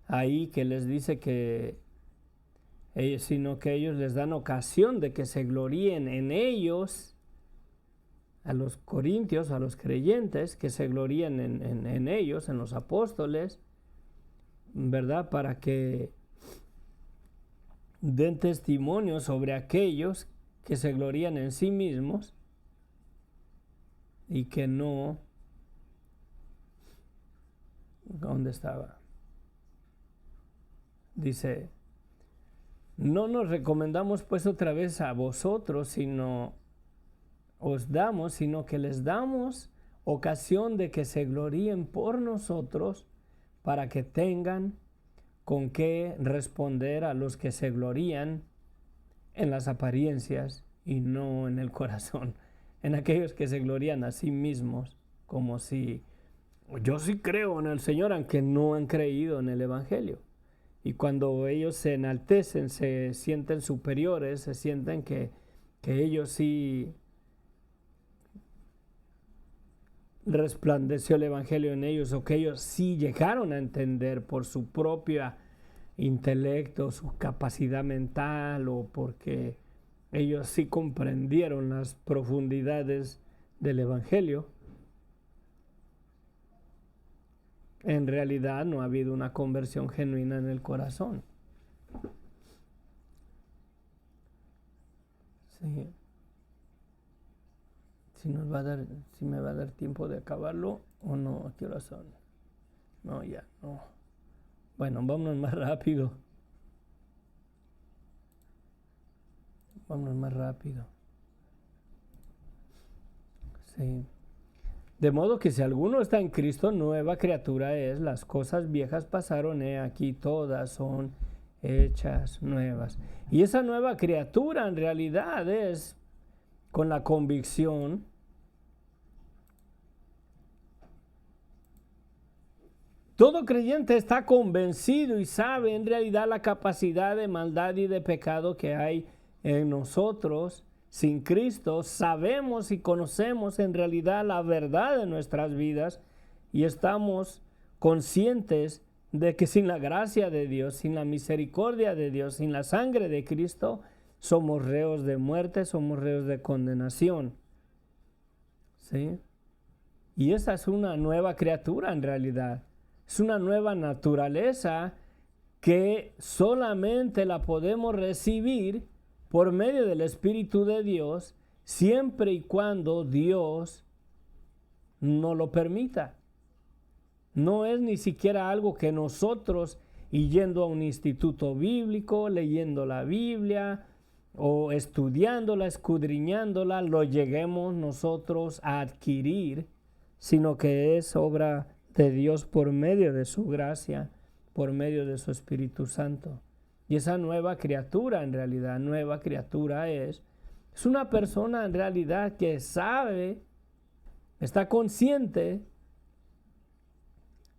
ahí, que les dice que sino que ellos les dan ocasión de que se gloríen en ellos, a los corintios, a los creyentes, que se glorían en ellos, en los apóstoles, ¿verdad? Para que den testimonio sobre aquellos que se glorían en sí mismos y que no... ¿Dónde estaba? Dice, no nos recomendamos pues otra vez a vosotros, sino que les damos ocasión de que se gloríen por nosotros para que tengan con qué responder a los que se glorían en las apariencias y no en el corazón, en aquellos que se glorían a sí mismos, como si yo sí creo en el Señor, aunque no han creído en el Evangelio. Y cuando ellos se enaltecen, se sienten superiores, se sienten que ellos sí resplandeció el Evangelio en ellos, o que ellos sí llegaron a entender por su propio intelecto, su capacidad mental, o porque ellos sí comprendieron las profundidades del Evangelio, en realidad no ha habido una conversión genuina en el corazón. Sí. Si me va a dar tiempo de acabarlo o no, ¿a qué horas son? No, ya, no. Bueno, vámonos más rápido. Sí. De modo que si alguno está en Cristo, nueva criatura es, las cosas viejas pasaron, aquí todas son hechas nuevas. Y esa nueva criatura en realidad es con la convicción todo creyente está convencido y sabe en realidad la capacidad de maldad y de pecado que hay en nosotros. Sin Cristo sabemos y conocemos en realidad la verdad de nuestras vidas y estamos conscientes de que sin la gracia de Dios, sin la misericordia de Dios, sin la sangre de Cristo, somos reos de muerte, somos reos de condenación. ¿Sí? Y esa es una nueva criatura en realidad. Es una nueva naturaleza que solamente la podemos recibir por medio del Espíritu de Dios, siempre y cuando Dios no lo permita. No es ni siquiera algo que nosotros, y yendo a un instituto bíblico, leyendo la Biblia, o estudiándola, escudriñándola, lo lleguemos nosotros a adquirir, sino que es obra de Dios por medio de su gracia, por medio de su Espíritu Santo. Y esa nueva criatura, en realidad, nueva criatura es una persona en realidad que sabe, está consciente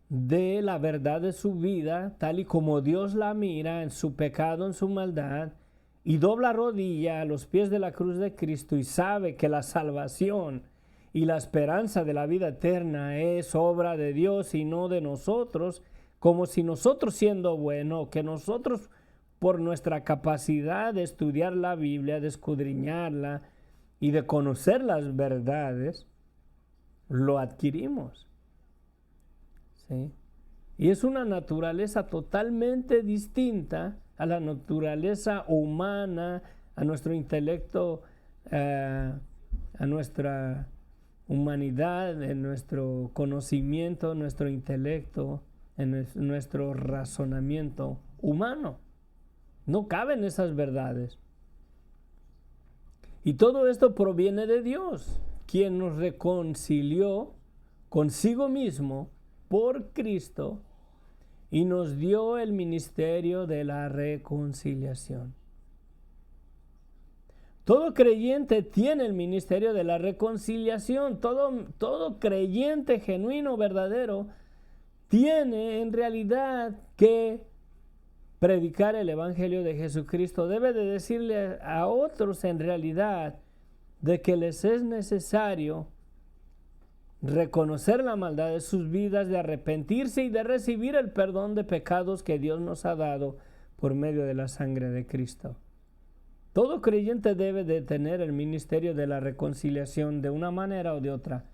de la verdad de su vida, tal y como Dios la mira en su pecado, en su maldad, y dobla rodilla a los pies de la cruz de Cristo y sabe que la salvación y la esperanza de la vida eterna es obra de Dios y no de nosotros, como si nosotros siendo buenos, que nosotros por nuestra capacidad de estudiar la Biblia, de escudriñarla y de conocer las verdades, lo adquirimos. ¿Sí? Y es una naturaleza totalmente distinta a la naturaleza humana, a nuestro intelecto, a nuestra humanidad, en nuestro conocimiento, nuestro intelecto, en nuestro razonamiento humano. No caben esas verdades. Y todo esto proviene de Dios, quien nos reconcilió consigo mismo por Cristo y nos dio el ministerio de la reconciliación. Todo creyente tiene el ministerio de la reconciliación. Todo creyente genuino, verdadero, tiene en realidad que predicar el Evangelio de Jesucristo. Debe de decirle a otros en realidad de que les es necesario reconocer la maldad de sus vidas, de arrepentirse y de recibir el perdón de pecados que Dios nos ha dado por medio de la sangre de Cristo. Todo creyente debe de tener el ministerio de la reconciliación de una manera o de otra,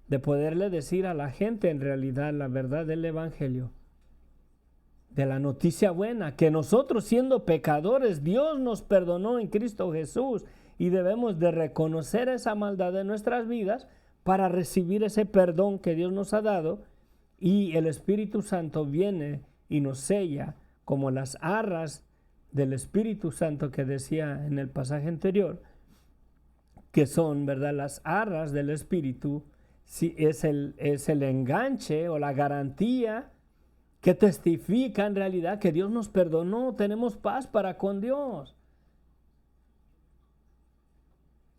de poderle decir a la gente en realidad la verdad del Evangelio, de la noticia buena, que nosotros siendo pecadores, Dios nos perdonó en Cristo Jesús y debemos de reconocer esa maldad de nuestras vidas para recibir ese perdón que Dios nos ha dado, y el Espíritu Santo viene y nos sella como las arras del Espíritu Santo que decía en el pasaje anterior, que son, ¿verdad?, las arras del Espíritu. Si es el enganche o la garantía que testifica en realidad que Dios nos perdonó, tenemos paz para con Dios.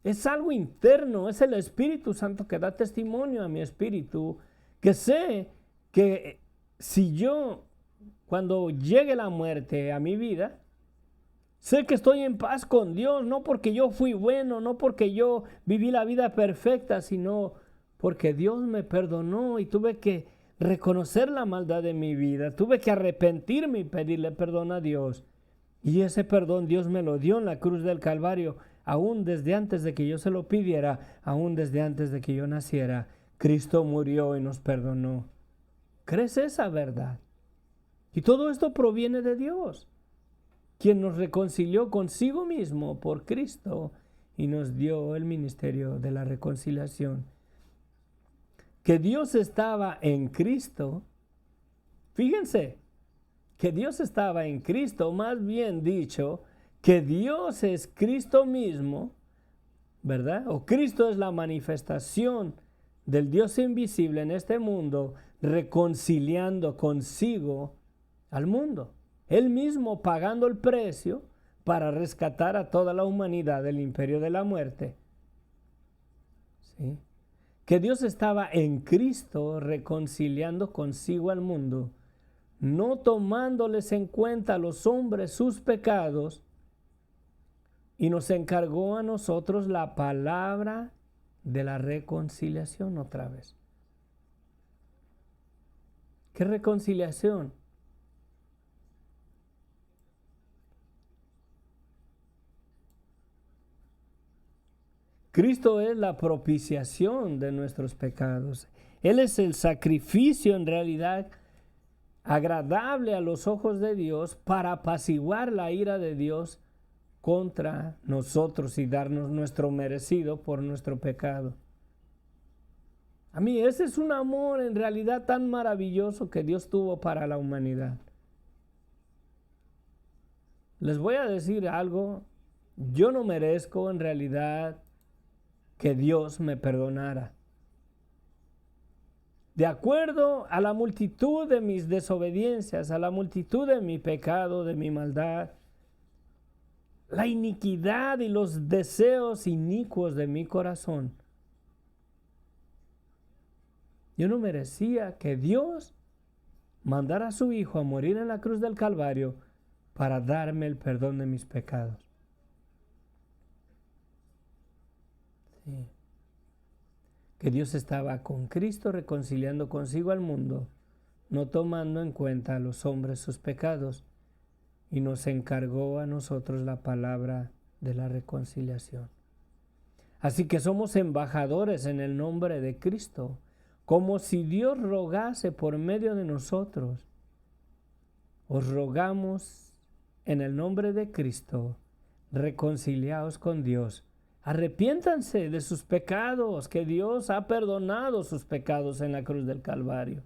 Es algo interno, es el Espíritu Santo que da testimonio a mi espíritu, que sé que si yo, cuando llegue la muerte a mi vida, sé que estoy en paz con Dios, no porque yo fui bueno, no porque yo viví la vida perfecta, sino porque Dios me perdonó y tuve que reconocer la maldad de mi vida, tuve que arrepentirme y pedirle perdón a Dios. Y ese perdón Dios me lo dio en la cruz del Calvario, aún desde antes de que yo se lo pidiera, aún desde antes de que yo naciera. Cristo murió y nos perdonó. ¿Crees esa verdad? Y todo esto proviene de Dios, quien nos reconcilió consigo mismo por Cristo y nos dio el ministerio de la reconciliación. Que Dios estaba en Cristo, fíjense, que Dios estaba en Cristo, más bien dicho, que Dios es Cristo mismo, ¿verdad? O Cristo es la manifestación del Dios invisible en este mundo, reconciliando consigo al mundo. Él mismo pagando el precio para rescatar a toda la humanidad del imperio de la muerte. ¿Sí? Que Dios estaba en Cristo reconciliando consigo al mundo, no tomándoles en cuenta a los hombres sus pecados, y nos encargó a nosotros la palabra de la reconciliación otra vez. ¿Qué reconciliación? Cristo es la propiciación de nuestros pecados. Él es el sacrificio en realidad agradable a los ojos de Dios para apaciguar la ira de Dios contra nosotros y darnos nuestro merecido por nuestro pecado. A mí ese es un amor en realidad tan maravilloso que Dios tuvo para la humanidad. Les voy a decir algo, yo no merezco en realidad que Dios me perdonara. De acuerdo a la multitud de mis desobediencias, a la multitud de mi pecado, de mi maldad, la iniquidad y los deseos inicuos de mi corazón, yo no merecía que Dios mandara a su Hijo a morir en la cruz del Calvario para darme el perdón de mis pecados. Sí. Que Dios estaba con Cristo reconciliando consigo al mundo, no tomando en cuenta a los hombres sus pecados, y nos encargó a nosotros la palabra de la reconciliación. Así que somos embajadores en el nombre de Cristo, como si Dios rogase por medio de nosotros. Os rogamos en el nombre de Cristo, reconciliaos con Dios. Arrepiéntanse de sus pecados, que Dios ha perdonado sus pecados en la cruz del Calvario.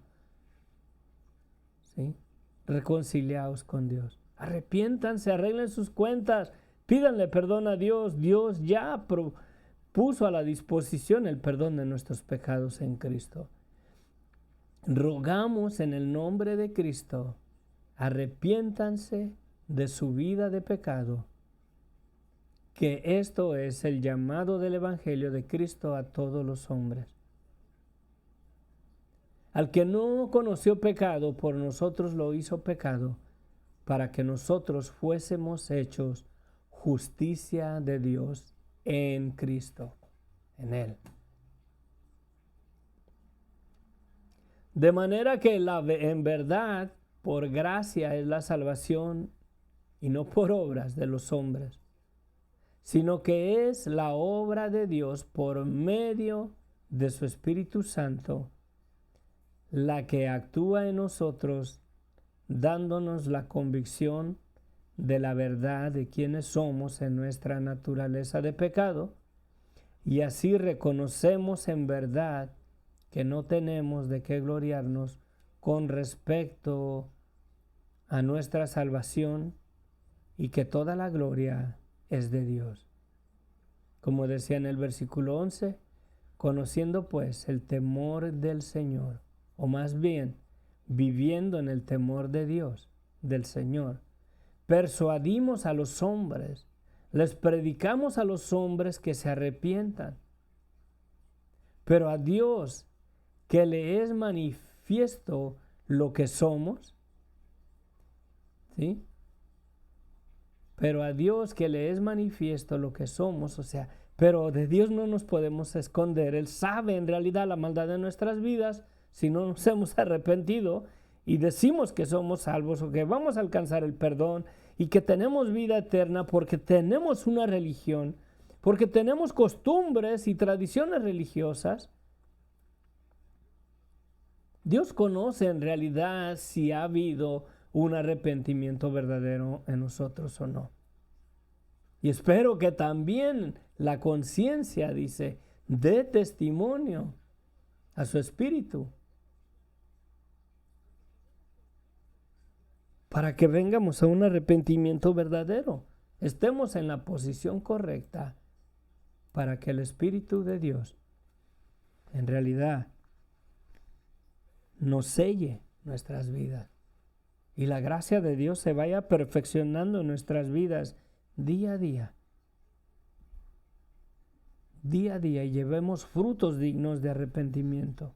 ¿Sí? Reconciliaos con Dios. Arrepiéntanse, arreglen sus cuentas, pídanle perdón a Dios. Dios ya puso a la disposición el perdón de nuestros pecados en Cristo. Rogamos en el nombre de Cristo, arrepiéntanse de su vida de pecado, que esto es el llamado del Evangelio de Cristo a todos los hombres. Al que no conoció pecado, por nosotros lo hizo pecado, para que nosotros fuésemos hechos justicia de Dios en Cristo, en Él. De manera que en verdad, por gracia es la salvación, y no por obras de los hombres, sino que es la obra de Dios por medio de su Espíritu Santo, la que actúa en nosotros, dándonos la convicción de la verdad de quienes somos en nuestra naturaleza de pecado, y así reconocemos en verdad que no tenemos de qué gloriarnos con respecto a nuestra salvación y que toda la gloria es de Dios. Como decía en el versículo 11, conociendo pues el temor del Señor, o más bien, viviendo en el temor de Dios, del Señor, persuadimos a los hombres, les predicamos a los hombres que se arrepientan, pero a Dios que le es manifiesto lo que somos, ¿sí? Pero a Dios que le es manifiesto lo que somos, o sea, pero de Dios no nos podemos esconder. Él sabe en realidad la maldad de nuestras vidas si no nos hemos arrepentido y decimos que somos salvos o que vamos a alcanzar el perdón y que tenemos vida eterna porque tenemos una religión, porque tenemos costumbres y tradiciones religiosas. Dios conoce en realidad si ha habido un arrepentimiento verdadero en nosotros o no. Y espero que también la conciencia, dice, dé testimonio a su espíritu para que vengamos a un arrepentimiento verdadero, estemos en la posición correcta para que el Espíritu de Dios en realidad nos selle nuestras vidas y la gracia de Dios se vaya perfeccionando en nuestras vidas día a día. Día a día, y llevemos frutos dignos de arrepentimiento.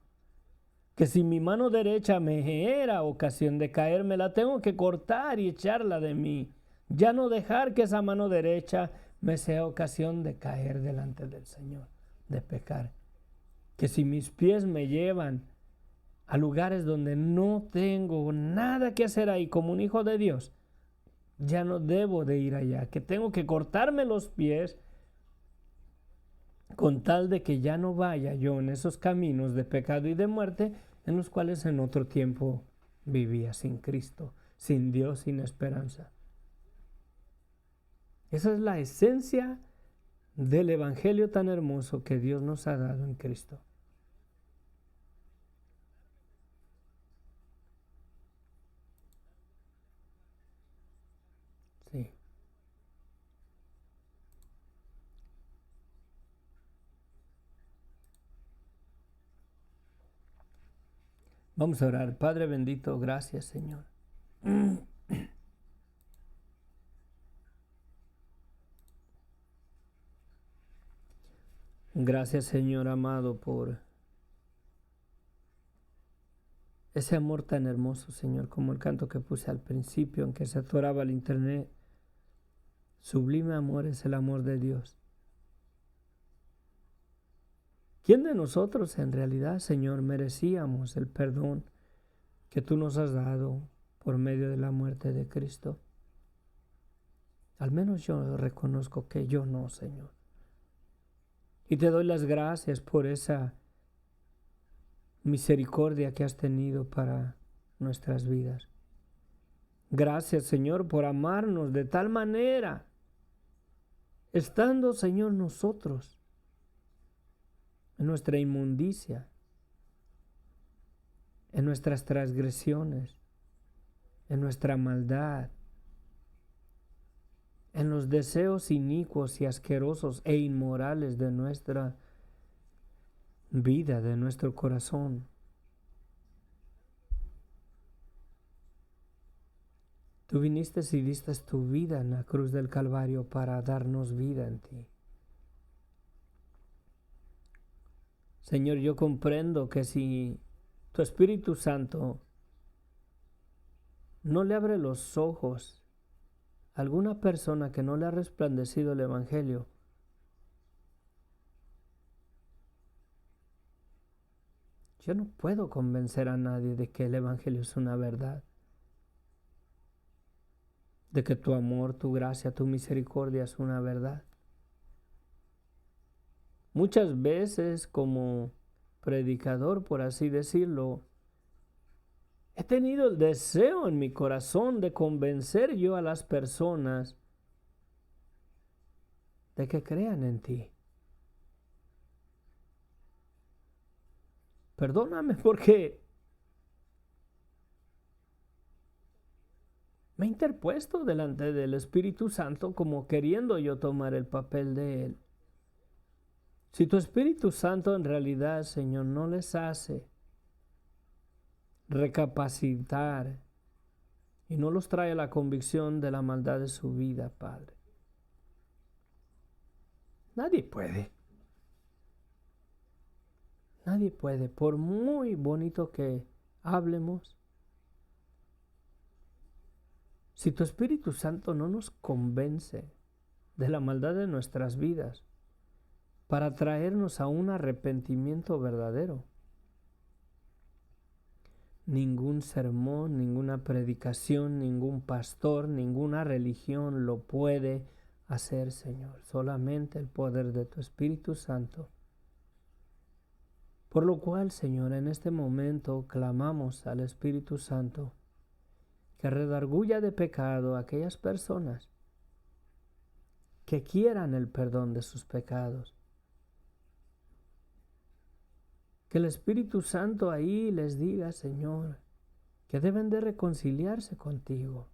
Que si mi mano derecha me era ocasión de caer, me la tengo que cortar y echarla de mí. Ya no dejar que esa mano derecha me sea ocasión de caer delante del Señor, de pecar. Que si mis pies me llevan a lugares donde no tengo nada que hacer ahí como un hijo de Dios, ya no debo de ir allá. Que tengo que cortarme los pies con tal de que ya no vaya yo en esos caminos de pecado y de muerte en los cuales en otro tiempo vivía sin Cristo, sin Dios, sin esperanza. Esa es la esencia del evangelio tan hermoso que Dios nos ha dado en Cristo. Sí. Vamos a orar. Padre bendito, gracias, Señor. Gracias, Señor amado, por ese amor tan hermoso, Señor, como el canto que puse al principio, en que se atoraba el internet. Sublime amor es el amor de Dios. ¿Quién de nosotros en realidad, Señor, merecíamos el perdón que tú nos has dado por medio de la muerte de Cristo? Al menos yo reconozco que yo no, Señor. Y te doy las gracias por esa misericordia que has tenido para nuestras vidas. Gracias, Señor, por amarnos de tal manera, estando, Señor, nosotros en nuestra inmundicia, en nuestras transgresiones, en nuestra maldad, en los deseos inicuos y asquerosos e inmorales de nuestra vida, de nuestro corazón. Tú viniste y diste tu vida en la cruz del Calvario para darnos vida en ti. Señor, yo comprendo que si tu Espíritu Santo no le abre los ojos a alguna persona que no le ha resplandecido el Evangelio, yo no puedo convencer a nadie de que el Evangelio es una verdad, de que tu amor, tu gracia, tu misericordia es una verdad. Muchas veces como predicador, por así decirlo, he tenido el deseo en mi corazón de convencer yo a las personas de que crean en ti. Perdóname porque me he interpuesto delante del Espíritu Santo como queriendo yo tomar el papel de Él. Si tu Espíritu Santo en realidad, Señor, no les hace recapacitar y no los trae a la convicción de la maldad de su vida, Padre, nadie puede. Nadie puede, por muy bonito que hablemos, si tu Espíritu Santo no nos convence de la maldad de nuestras vidas para traernos a un arrepentimiento verdadero, ningún sermón, ninguna predicación, ningún pastor, ninguna religión lo puede hacer, Señor. Solamente el poder de tu Espíritu Santo. Por lo cual, Señor, en este momento clamamos al Espíritu Santo que redarguya de pecado a aquellas personas que quieran el perdón de sus pecados. Que el Espíritu Santo ahí les diga, Señor, que deben de reconciliarse contigo,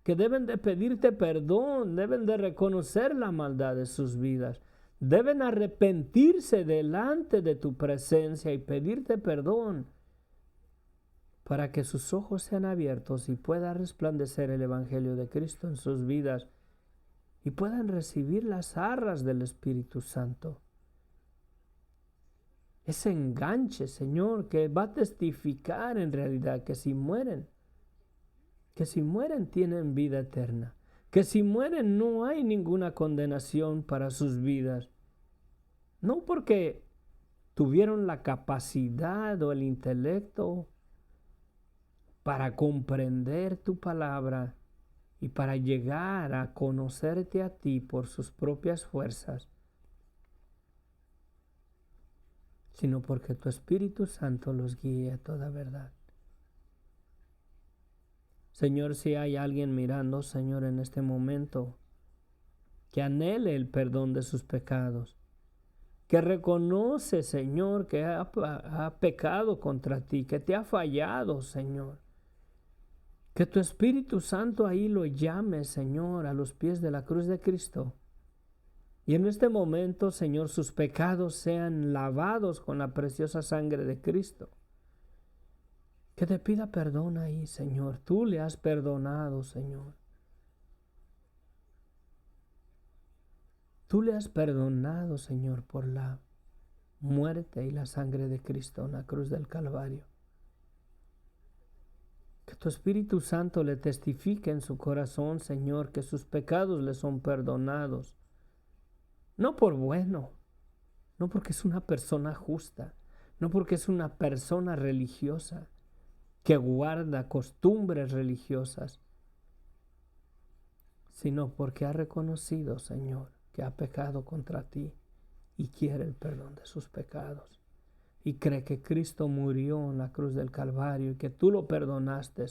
que deben de pedirte perdón, deben de reconocer la maldad de sus vidas, deben arrepentirse delante de tu presencia y pedirte perdón para que sus ojos sean abiertos y pueda resplandecer el Evangelio de Cristo en sus vidas y puedan recibir las arras del Espíritu Santo. Ese enganche, Señor, que va a testificar en realidad que si mueren tienen vida eterna, que si mueren no hay ninguna condenación para sus vidas, no porque tuvieron la capacidad o el intelecto para comprender tu palabra y para llegar a conocerte a ti por sus propias fuerzas, sino porque tu Espíritu Santo los guíe a toda verdad. Señor, si hay alguien mirando, Señor, en este momento, que anhele el perdón de sus pecados, que reconoce, Señor, que ha pecado contra ti, que te ha fallado, Señor, que tu Espíritu Santo ahí lo llame, Señor, a los pies de la cruz de Cristo. Y en este momento, Señor, sus pecados sean lavados con la preciosa sangre de Cristo. Que te pida perdón ahí, Señor. Tú le has perdonado, Señor. Tú le has perdonado, Señor, por la muerte y la sangre de Cristo en la cruz del Calvario. Que tu Espíritu Santo le testifique en su corazón, Señor, que sus pecados le son perdonados. No por bueno, no porque es una persona justa, no porque es una persona religiosa que guarda costumbres religiosas, sino porque ha reconocido, Señor, que ha pecado contra ti y quiere el perdón de sus pecados. Y cree que Cristo murió en la cruz del Calvario y que tú lo perdonaste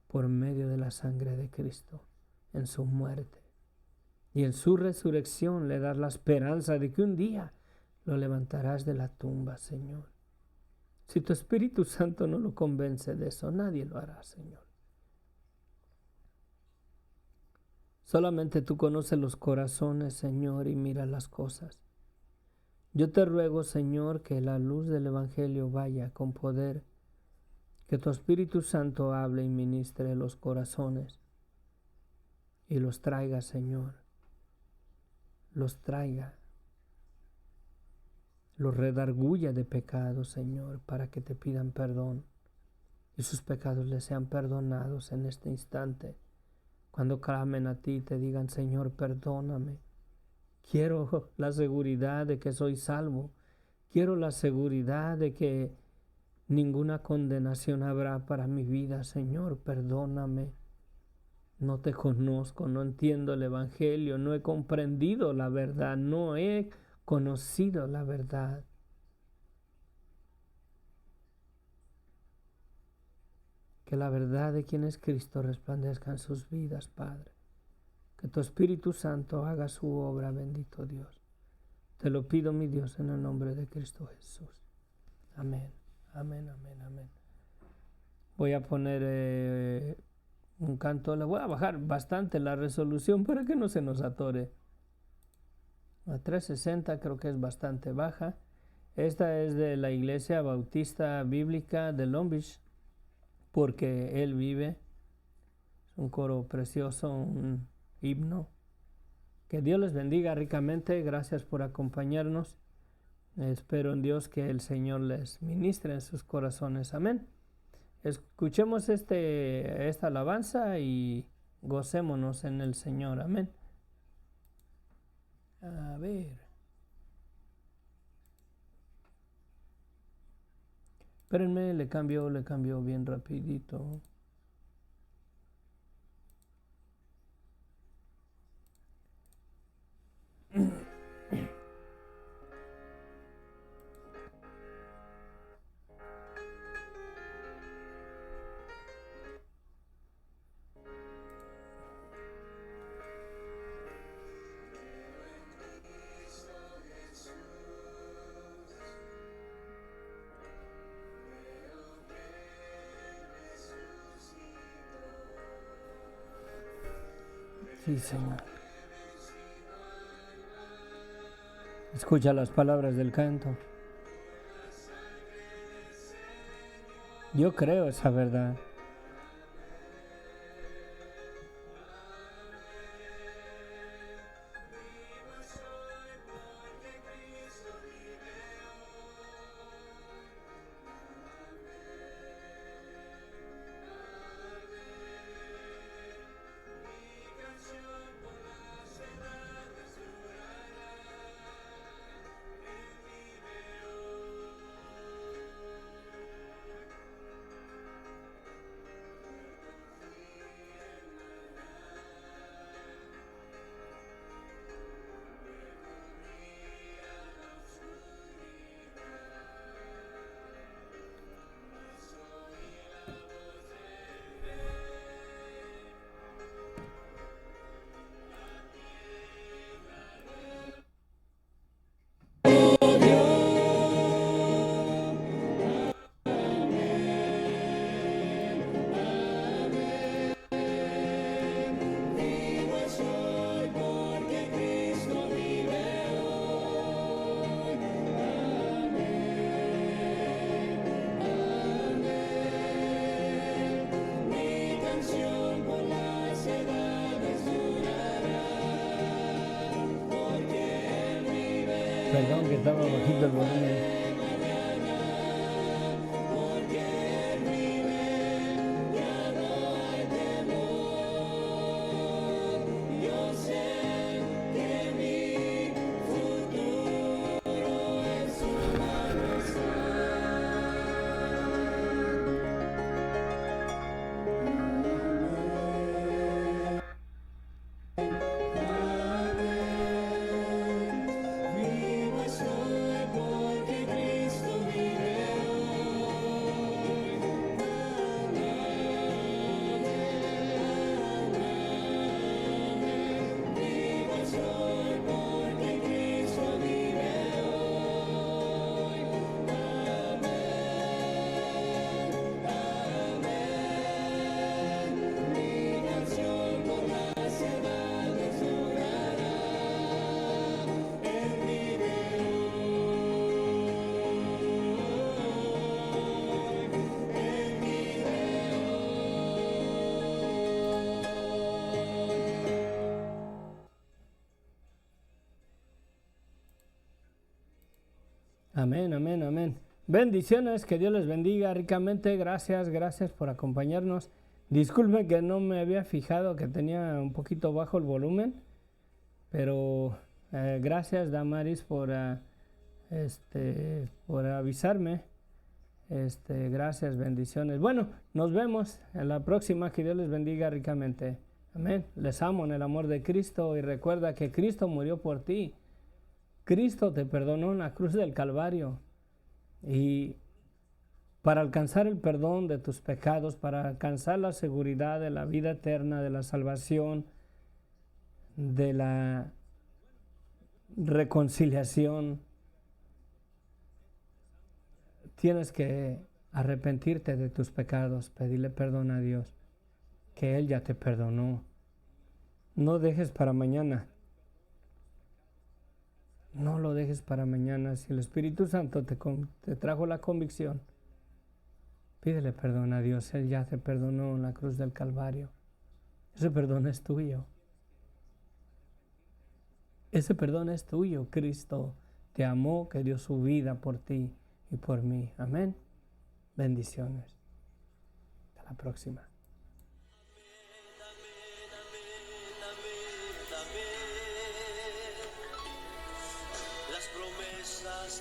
por medio de la sangre de Cristo en su muerte. Y en su resurrección le das la esperanza de que un día lo levantarás de la tumba, Señor. Si tu Espíritu Santo no lo convence de eso, nadie lo hará, Señor. Solamente tú conoces los corazones, Señor, y mira las cosas. Yo te ruego, Señor, que la luz del Evangelio vaya con poder, que tu Espíritu Santo hable y ministre los corazones y los traiga, Señor. Los traiga, los redarguya de pecado, Señor, para que te pidan perdón y sus pecados les sean perdonados en este instante. Cuando clamen a ti, te digan, Señor, perdóname. Quiero la seguridad de que soy salvo. Quiero la seguridad de que ninguna condenación habrá para mi vida, Señor, perdóname. No te conozco, no entiendo el Evangelio, no he comprendido la verdad, no he conocido la verdad. Que la verdad de quién es Cristo resplandezca en sus vidas, Padre. Que tu Espíritu Santo haga su obra, bendito Dios. Te lo pido, mi Dios, en el nombre de Cristo Jesús. Amén, amén, amén, amén. Voy a poner un canto, le voy a bajar bastante la resolución para que no se nos atore. A 360 creo que es bastante baja. Esta es de la Iglesia Bautista Bíblica de Long Beach, porque Él vive. Es un coro precioso, un himno. Que Dios les bendiga ricamente. Gracias por acompañarnos. Espero en Dios que el Señor les ministre en sus corazones. Amén. Escuchemos esta alabanza y gocémonos en el Señor. Amén. A ver. Espérenme, le cambio bien rapidito. Sí, Señor. Escucha las palabras del canto. Yo creo esa verdad. Perdón que estaba bajito el volumen. Amén, amén, amén. Bendiciones, que Dios les bendiga ricamente. Gracias por acompañarnos. Disculpe que no me había fijado que tenía un poquito bajo el volumen, pero gracias, Damaris, por avisarme. Gracias, bendiciones. Bueno, nos vemos en la próxima. Que Dios les bendiga ricamente. Amén. Les amo en el amor de Cristo y recuerda que Cristo murió por ti. Cristo te perdonó en la cruz del Calvario, y para alcanzar el perdón de tus pecados, para alcanzar la seguridad de la vida eterna, de la salvación, de la reconciliación, tienes que arrepentirte de tus pecados, pedirle perdón a Dios, que Él ya te perdonó. No dejes para mañana. No lo dejes para mañana. Si el Espíritu Santo te trajo la convicción, pídele perdón a Dios. Él ya te perdonó en la cruz del Calvario. Ese perdón es tuyo. Ese perdón es tuyo. Cristo te amó, que dio su vida por ti y por mí. Amén. Bendiciones. Hasta la próxima.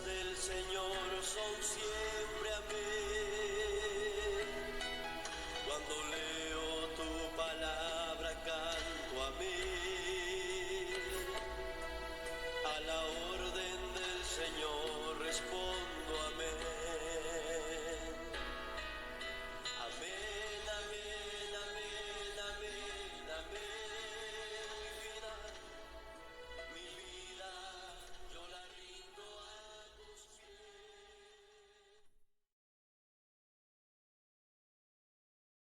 Del Señor son siempre amén. Cuando leo tu palabra canto amén.